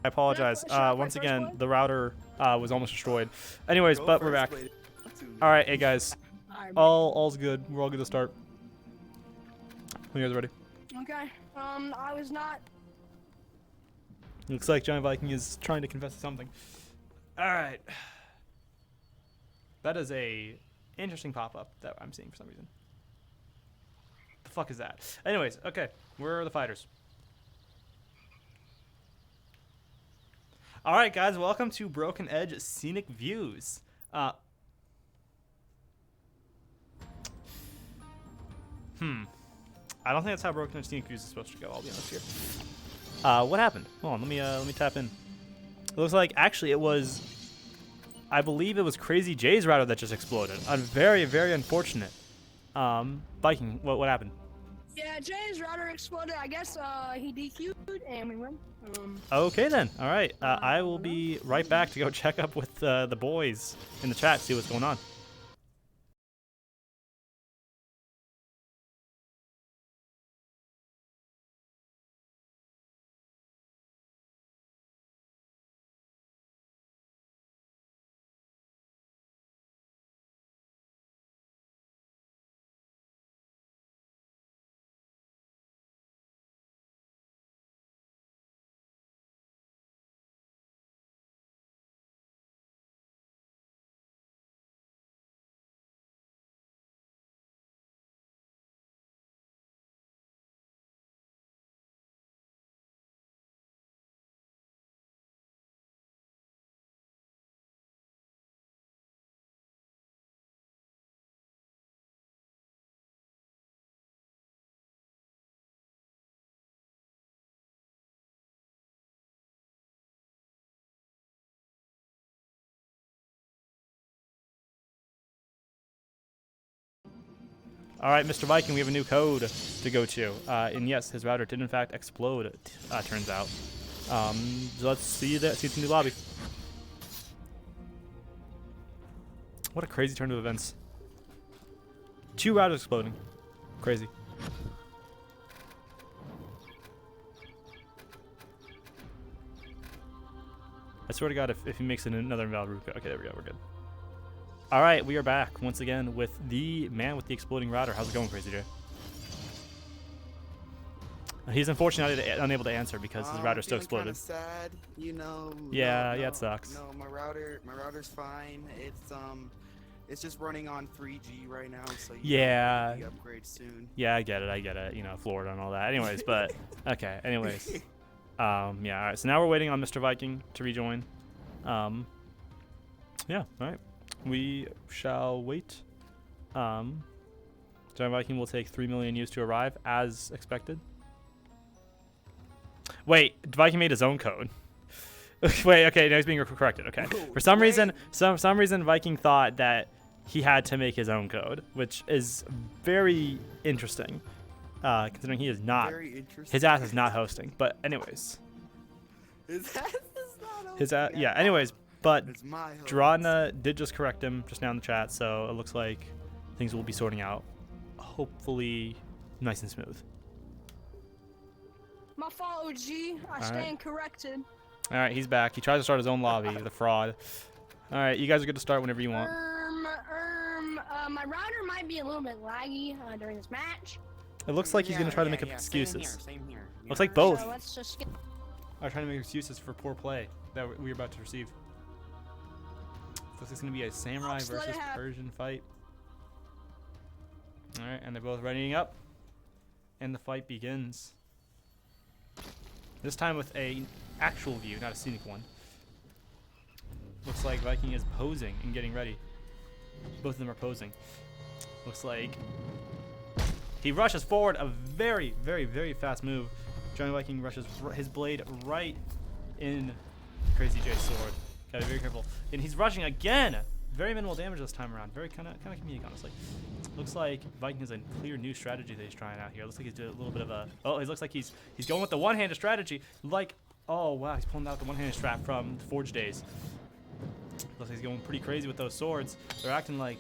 I apologize. Once again, the router was almost destroyed. Anyways, but we're back. All right, hey guys, all's good. We're all good to start. When you guys ready? Okay. I was not. Looks like Giant Viking is trying to confess to something. All right. That is a interesting pop-up that I'm seeing for some reason. The fuck is that? Anyways, okay. Where are the fighters? All right, guys. Welcome to Broken Edge Scenic Views. I don't think that's how Broken Edge Scenic Views is supposed to go. I'll be honest here. What happened? Hold on. Let me tap in. It looks like actually it was, I believe it was Crazy J's router that just exploded. Very, very unfortunate. Viking, what happened? Yeah, Jay's router exploded. I guess he DQ'd and we win. Okay then. All right. I will be right back to go check up with the boys in the chat, see what's going on. All right, Mr. Viking, we have a new code to go to. And yes, his router did in fact explode, turns out. So let's see it's in the lobby. What a crazy turn of events. 2 routers exploding. Crazy. I swear to God, if he makes another invalid root code. Okay, there we go, we're good. All right, we are back once again with the man with the exploding router. How's it going, Crazy J? He's unfortunately unable to answer because his router still feeling exploded. kinda sad, you know. Yeah, no, yeah, it sucks. No, my router's fine. It's just running on 3G right now, so Yeah. you upgrade soon. Yeah, I get it. You know, Florida and all that. Anyways, but okay. Anyways, yeah. All right. So now we're waiting on Mr. Viking to rejoin. Yeah. All right. We shall wait. Giant Viking will take 3 million years to arrive, as expected. Wait, Viking made his own code. Wait, okay, now he's being corrected. Okay. For some reason, some reason Viking thought that he had to make his own code, which is very interesting, considering he is not. Very interesting. His ass is not hosting. But anyways, His ass is not his ass. hosting Yeah. at all. Anyways, but It's my host. Drana did just correct him just now in the chat, so it looks like things will be sorting out, hopefully, nice and smooth. My fault, OG. I stand corrected. All right, he's back. He tries to start his own lobby, the fraud. All right, you guys are good to start whenever you want. My router might be a little bit laggy during this match. It looks like he's gonna try to make up Same excuses. here. Looks like both. So let's just get. Are trying to make excuses for poor play that we're about to receive. Looks like it's gonna be a samurai Just let it versus happen. Persian fight. All right, and they're both readying up, and the fight begins. This time with a actual view, not a scenic one. Looks like Viking is posing and getting ready. Both of them are posing. Looks like he rushes forward, a very, very, very fast move. Giant Viking rushes his blade right in Crazy J's sword. Gotta be very careful. And he's rushing again. Very minimal damage this time around. Very kind of comedic, honestly. Looks like Viking has a clear new strategy that he's trying out here. Looks like he's doing a little bit of a. Oh, it looks like he's going with the one-handed strategy. Like, oh wow, he's pulling out the one-handed strap from the Forge days. Looks like he's going pretty crazy with those swords. They're acting like,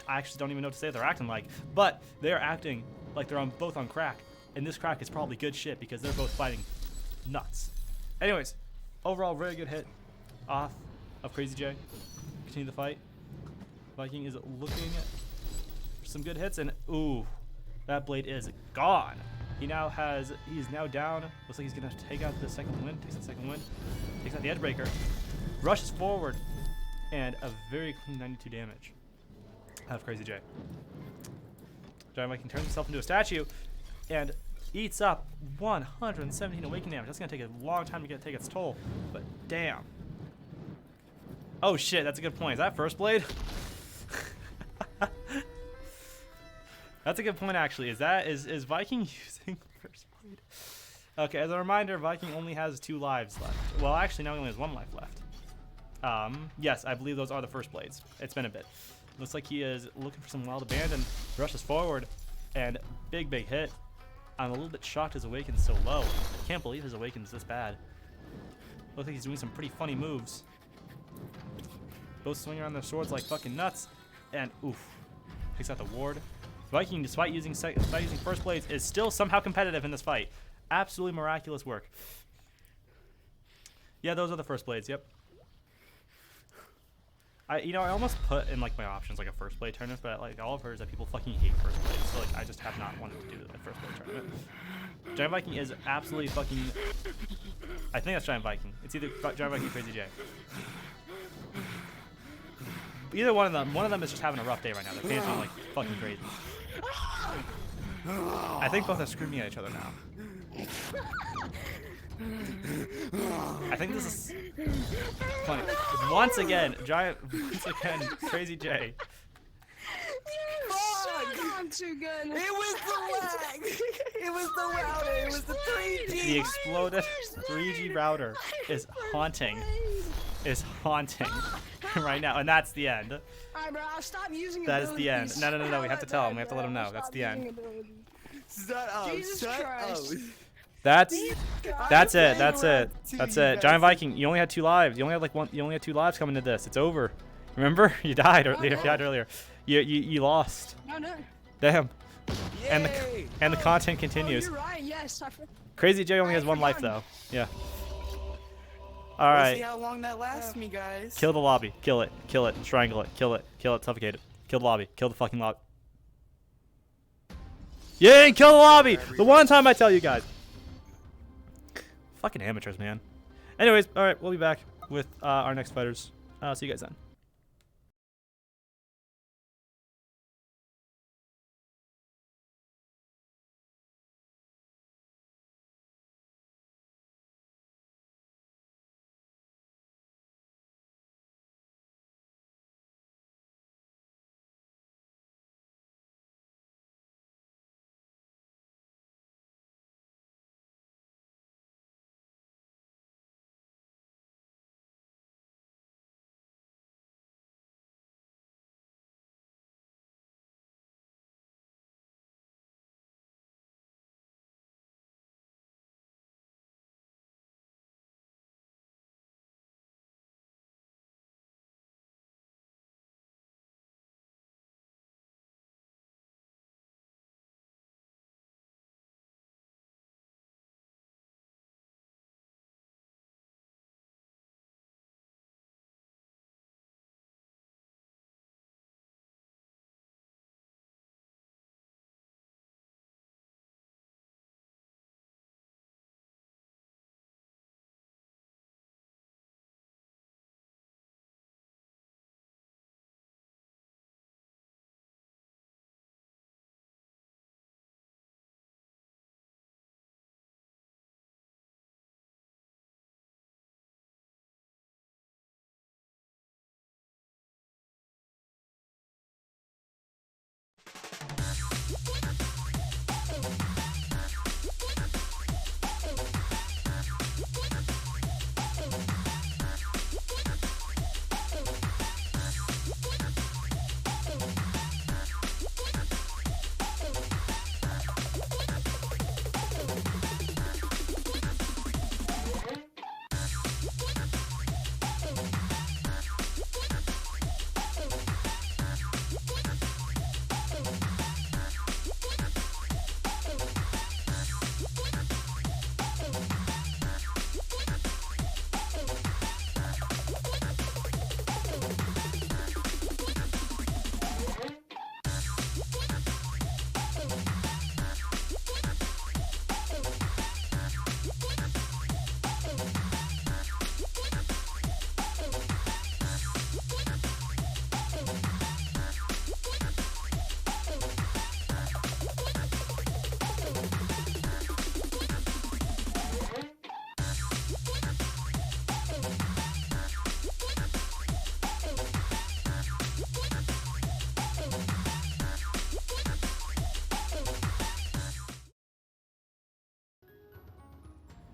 I actually don't even know what to say what they're acting like, but they're acting like they're both on crack. And this crack is probably good shit because they're both fighting nuts. Anyways, overall, very good hit off of Crazy J. Continue the fight. Viking is looking for some good hits, and ooh, that blade is gone. He's now down. Looks like he's gonna take out the second wind. Takes the second wind. Takes out the edge breaker. Rushes forward, and a very clean 92 damage out of Crazy J. Giant Viking turns himself into a statue, and eats up 117 awakening damage. That's gonna take a long time to take its toll, but damn. Oh shit, that's a good point. Is that first blade? That's a good point, actually. Is Viking using first blade? Okay, as a reminder, Viking only has 2 lives left. Well, actually, now he only has 1 life left. Yes, I believe those are the first blades. It's been a bit. Looks like he is looking for some wild abandon. Rushes forward, and big hit. I'm a little bit shocked his awaken's so low. Can't believe his awaken's this bad. Looks like he's doing some pretty funny moves. Both swing around their swords like fucking nuts, and oof, takes out the ward. Viking, despite using first blades, is still somehow competitive in this fight. Absolutely miraculous work. Yeah, those are the first blades. Yep. I almost put in like my options like a first blade tournament, but like all I've heard is that people fucking hate first blades, so like I just have not wanted to do a first blade tournament. Giant Viking is absolutely fucking. I think that's Giant Viking. It's either Giant Viking or Crazy J. Either one of them. One of them is just having a rough day right now. Their fans are like fucking crazy. I think both are screaming at each other now. I think this is funny. Once again, Crazy J. I'm too good. It was the lag. It was the router. It was the 3G. The exploded 3G router is haunting. Right now, and that's the end. Alright, bro, I'll stop using That is the end. abilities. No. We have to tell him. We have to let him know. That's the end. Shut up. Jesus Shut Christ. up. That's it. Two, That's you it. guys. Giant Viking, you only had 2 lives. You only had You only had 2 lives coming to this. It's over. Remember? You died earlier. You died earlier. You lost. No. Damn. And Yay. the content Oh, continues. you're right. Yes. Crazy J only I has 1 life forgot. though. Yeah. All We'll right. see how long that lasts me, guys. Kill the lobby. Kill it. Strangle it. Kill it. Suffocate it. Kill the lobby. Kill the fucking lobby. Yeah, kill the lobby. The one time I tell you guys. Fucking amateurs, man. Anyways, all right, we'll be back with our next fighters. See you guys then.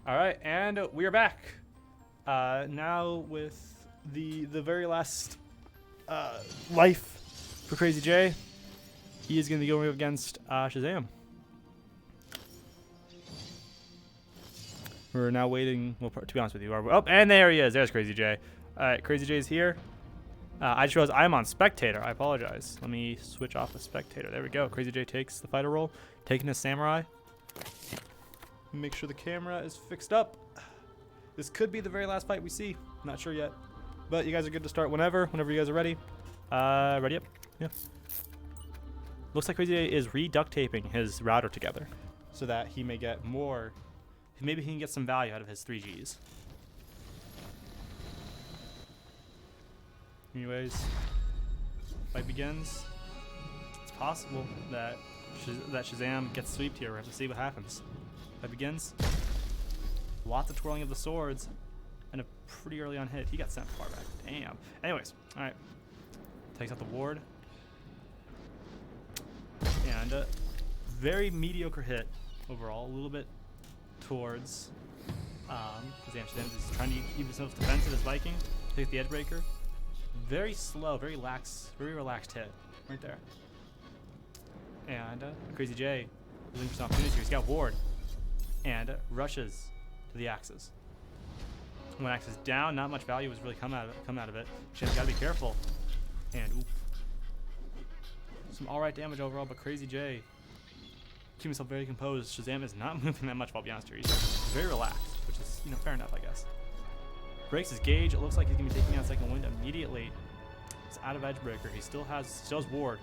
All right, and we are back. Now with the very last life for Crazy J. He is going to be going up against Shazam. We're now waiting. Well, to be honest with you, oh, and there he is. There's Crazy J. All right, Crazy J is here. I just realized I'm on spectator. I apologize. Let me switch off the spectator. There we go. Crazy J takes the fighter role, taking a samurai. Make sure the camera is fixed up. This could be the very last fight we see. Not sure yet. But you guys are good to start whenever you guys are ready. Ready up? Yeah. Looks like Crazy J is re-duct taping his router together so that he may get more. Maybe he can get some value out of his 3Gs. Anyways, fight begins. It's possible that Shazam gets swept here. We have to see what happens. Fight begins. Lots of twirling of the swords, and a pretty early on hit. He got sent far back. Damn. Anyways, all right. Takes out the ward, and a very mediocre hit overall. A little bit towards Shazam is trying to keep himself defensive as Viking. Take the edge breaker. Very slow, very relaxed hit right there. And Crazy J is looking for some opportunities here. He's got ward and rushes to the axes. When axe is down, not much value has really come out of it. Shazaam's got to be careful. And oof. Some alright damage overall, but Crazy J keeping himself very composed. Shazam is not moving that much, I'll be honest here. He's very relaxed, which is, fair enough, I guess. Breaks his gauge. It looks like he's going to be taking out second wind immediately. He's out of edge breaker. He still has ward.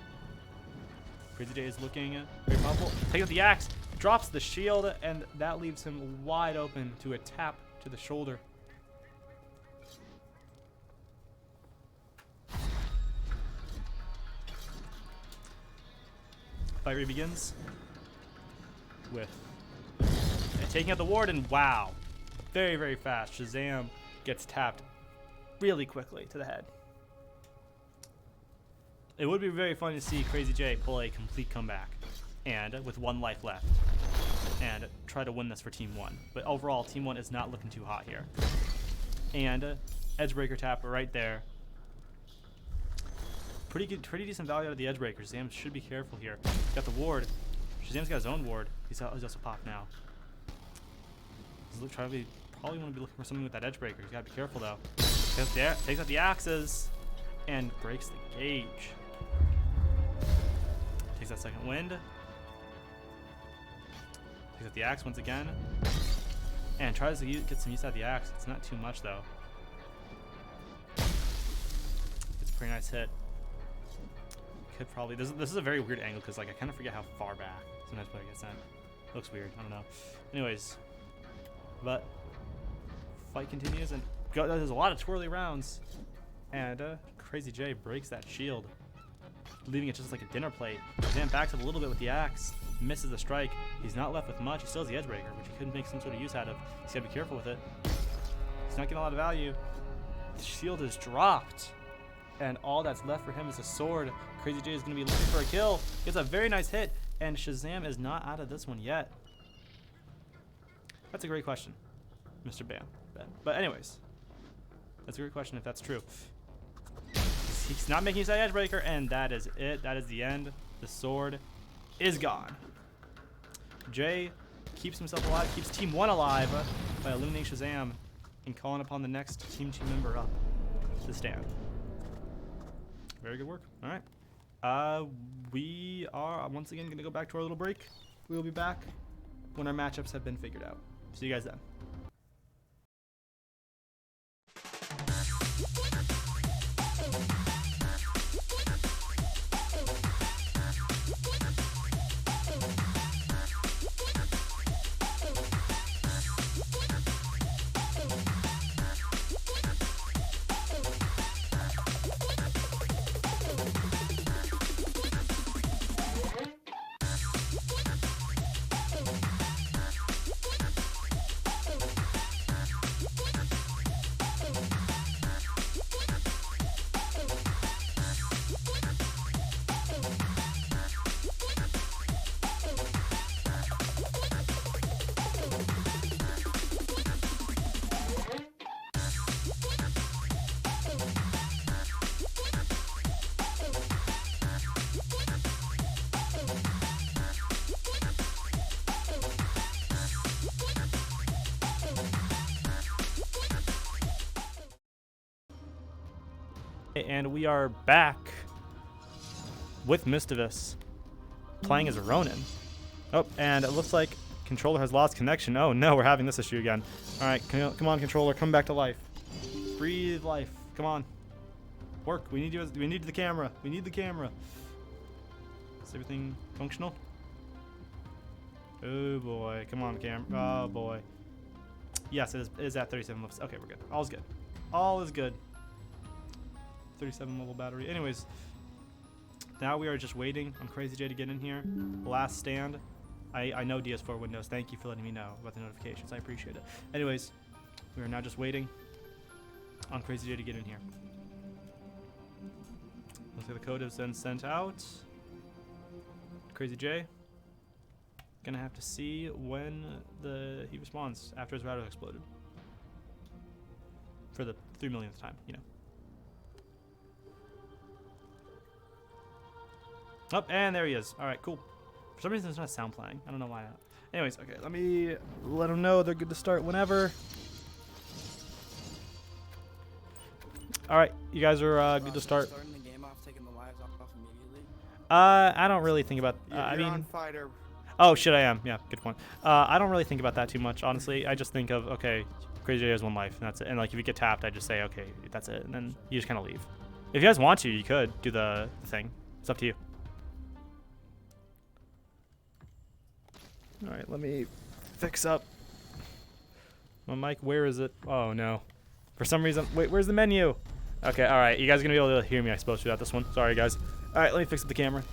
Crazy J is looking very powerful. Take out the axe. drops the shield, and that leaves him wide open to a tap to the shoulder. Fight begins with taking out the ward, and wow, very, very fast. Shazam gets tapped really quickly to the head. It would be very fun to see Crazy J pull a complete comeback and with 1 life left and try to win this for Team 1. But overall, Team 1 is not looking too hot here. And Edgebreaker tap right there. Pretty decent value out of the Edgebreaker. Shazam should be careful here. Got the ward. Shazam's got his own ward. He's also popped now. He's probably want to be looking for something with that Edgebreaker. He's got to be careful though. Takes out the axes and breaks the gauge. Takes that second wind. Takes out the axe once again. And tries to get some use out of the axe. It's not too much though. It's a pretty nice hit. Could probably this is a very weird angle because like I kind of forget how far back sometimes player gets sent. Looks weird. I don't know. Anyways, but fight continues and there's a lot of twirly rounds, and Crazy J breaks that shield, leaving it just like a dinner plate. Then backs up a little bit with the axe, misses the strike. He's not left with much. He still has the Edgebreaker, which he could make some sort of use out of. He's gotta be careful with it. He's not getting a lot of value. The shield is dropped, and all that's left for him is a sword. Crazy J is gonna be looking for a kill. Gets a very nice hit, and Shazam is not out of this one yet. That's a great question, Mr. Bam. But anyways, that's a great question if that's true. He's not making use of that Edgebreaker, and that is it. That is the end. The sword is gone. Jay keeps himself alive, keeps Team 1 alive by eliminating Shazam and calling upon the next Team 2 member up to stand. Very good work. All right. We are once again going to go back to our little break. We will be back when our matchups have been figured out. See you guys then. And we are back with Misdivus playing as Ronin. Oh, and it looks like controller has lost connection. Oh no, we're having this issue again. All right, come on, controller, come back to life. Breathe life. Come on, work. We need you. We need the camera. We need the camera. Is everything functional? Oh boy, come on, camera. Oh boy. Yes, it is at 37 levels. Okay, we're good. All's good. All is good. 37 level battery. Anyways, now we are just waiting on Crazy J to get in here. Last stand. I know DS4 Windows. Thank you for letting me know about the notifications. I appreciate it. Anyways, we are now just waiting on Crazy J to get in here. Looks like the code has been sent out. Crazy J. Gonna have to see when he responds after his router exploded. For the 3 millionth time, you know. Oh, and there he is. All right, cool. For some reason, there's not sound playing. I don't know why. Anyways, okay, let me let them know they're good to start whenever. All right, you guys are good to start. Starting the game off, taking the lives off immediately. I don't really think about. I mean, on fighter. Oh shit, I am. Yeah, good point. I don't really think about that too much, honestly. I just think of okay, Crazy J has 1 life, and that's it. And like if you get tapped, I just say okay, that's it, and then you just kind of leave. If you guys want to, you could do the thing. It's up to you. All right, let me fix up my mic. Where is it? Oh no. For some reason, wait, where's the menu? Okay, all right. You guys are gonna be able to hear me, I suppose, without this one. Sorry, guys. All right, let me fix up the camera.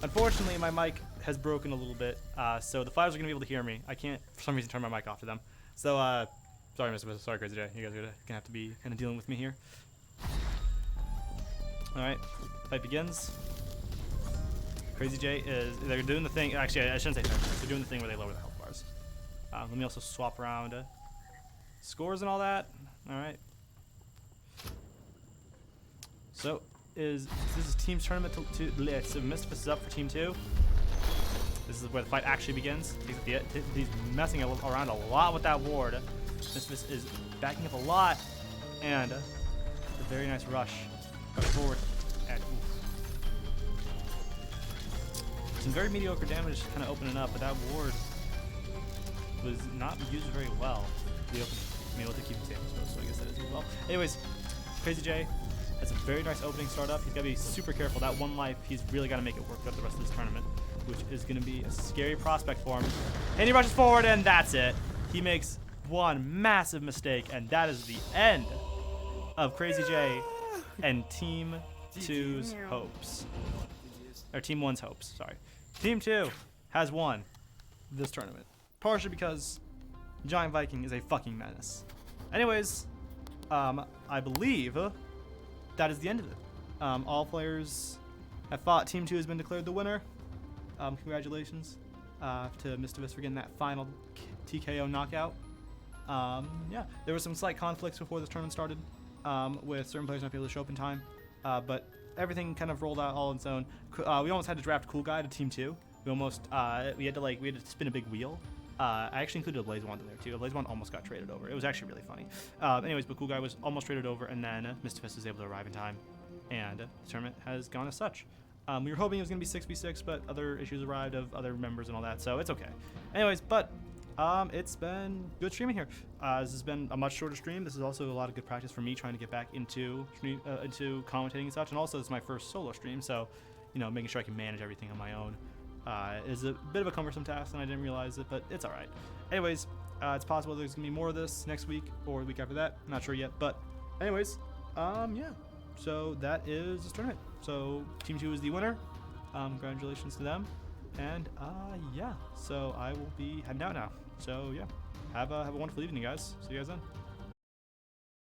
Unfortunately, my mic has broken a little bit, so the fighters are gonna be able to hear me. I can't, for some reason, turn my mic off to them. So, sorry, Mr. Vista. Sorry, Crazy J. You guys are gonna have to be kind of dealing with me here. All right, fight begins. Crazy J is, they're doing the thing, actually, I shouldn't say that. They're doing the thing where they lower the health bars. Let me also swap around scores and all that. All right. So, this is team's tournament so Misfits is up for team 2. This is where the fight actually begins. He's messing around a lot with that ward. Misfits is backing up a lot, and a very nice rush forward. And some very mediocre damage kind of opening up, but that ward was not used very well. The opening. I mean, we'll have to keep the same, so I guess that is as well. Anyways, Crazy J has a very nice opening startup. He's got to be super careful. That one life, he's really got to make it work throughout the rest of this tournament, which is going to be a scary prospect for him. And he rushes forward, and that's it. He makes one massive mistake, and that is the end of Crazy J and Team 2's hopes. Or Team 1's hopes, sorry. Team 2 has won this tournament, partially because Giant Viking is a fucking menace. Anyways, I believe that is the end of it. All players have fought. Team 2 has been declared the winner. Congratulations to Mischievous for getting that final TKO knockout. Yeah, there were some slight conflicts before this tournament started, with certain players not being able to show up in time, but everything kind of rolled out all on its own. We almost had to draft Cool Guy to Team 2. We almost we had to spin a big wheel. I actually included a Blaze Wand in there too. A Blaze Wand almost got traded over. It was actually really funny. Anyways, but Cool Guy was almost traded over, and then Mischievous was able to arrive in time, and the tournament has gone as such. We were hoping it was going to be 6v6, but other issues arrived of other members and all that, so it's okay. Anyways, but it's been good streaming here. This has been a much shorter stream. This is also a lot of good practice for me trying to get back into commentating and such, and also this is my first solo stream, so making sure I can manage everything on my own is a bit of a cumbersome task, and I didn't realize it, but it's all right. Anyways, it's possible there's gonna be more of this next week or the week after that. I'm not sure yet, but anyways, yeah. So that is this tournament. So Team 2 is the winner. Congratulations to them. And yeah, so I will be heading out now. So yeah, have a wonderful evening, guys. See you guys then.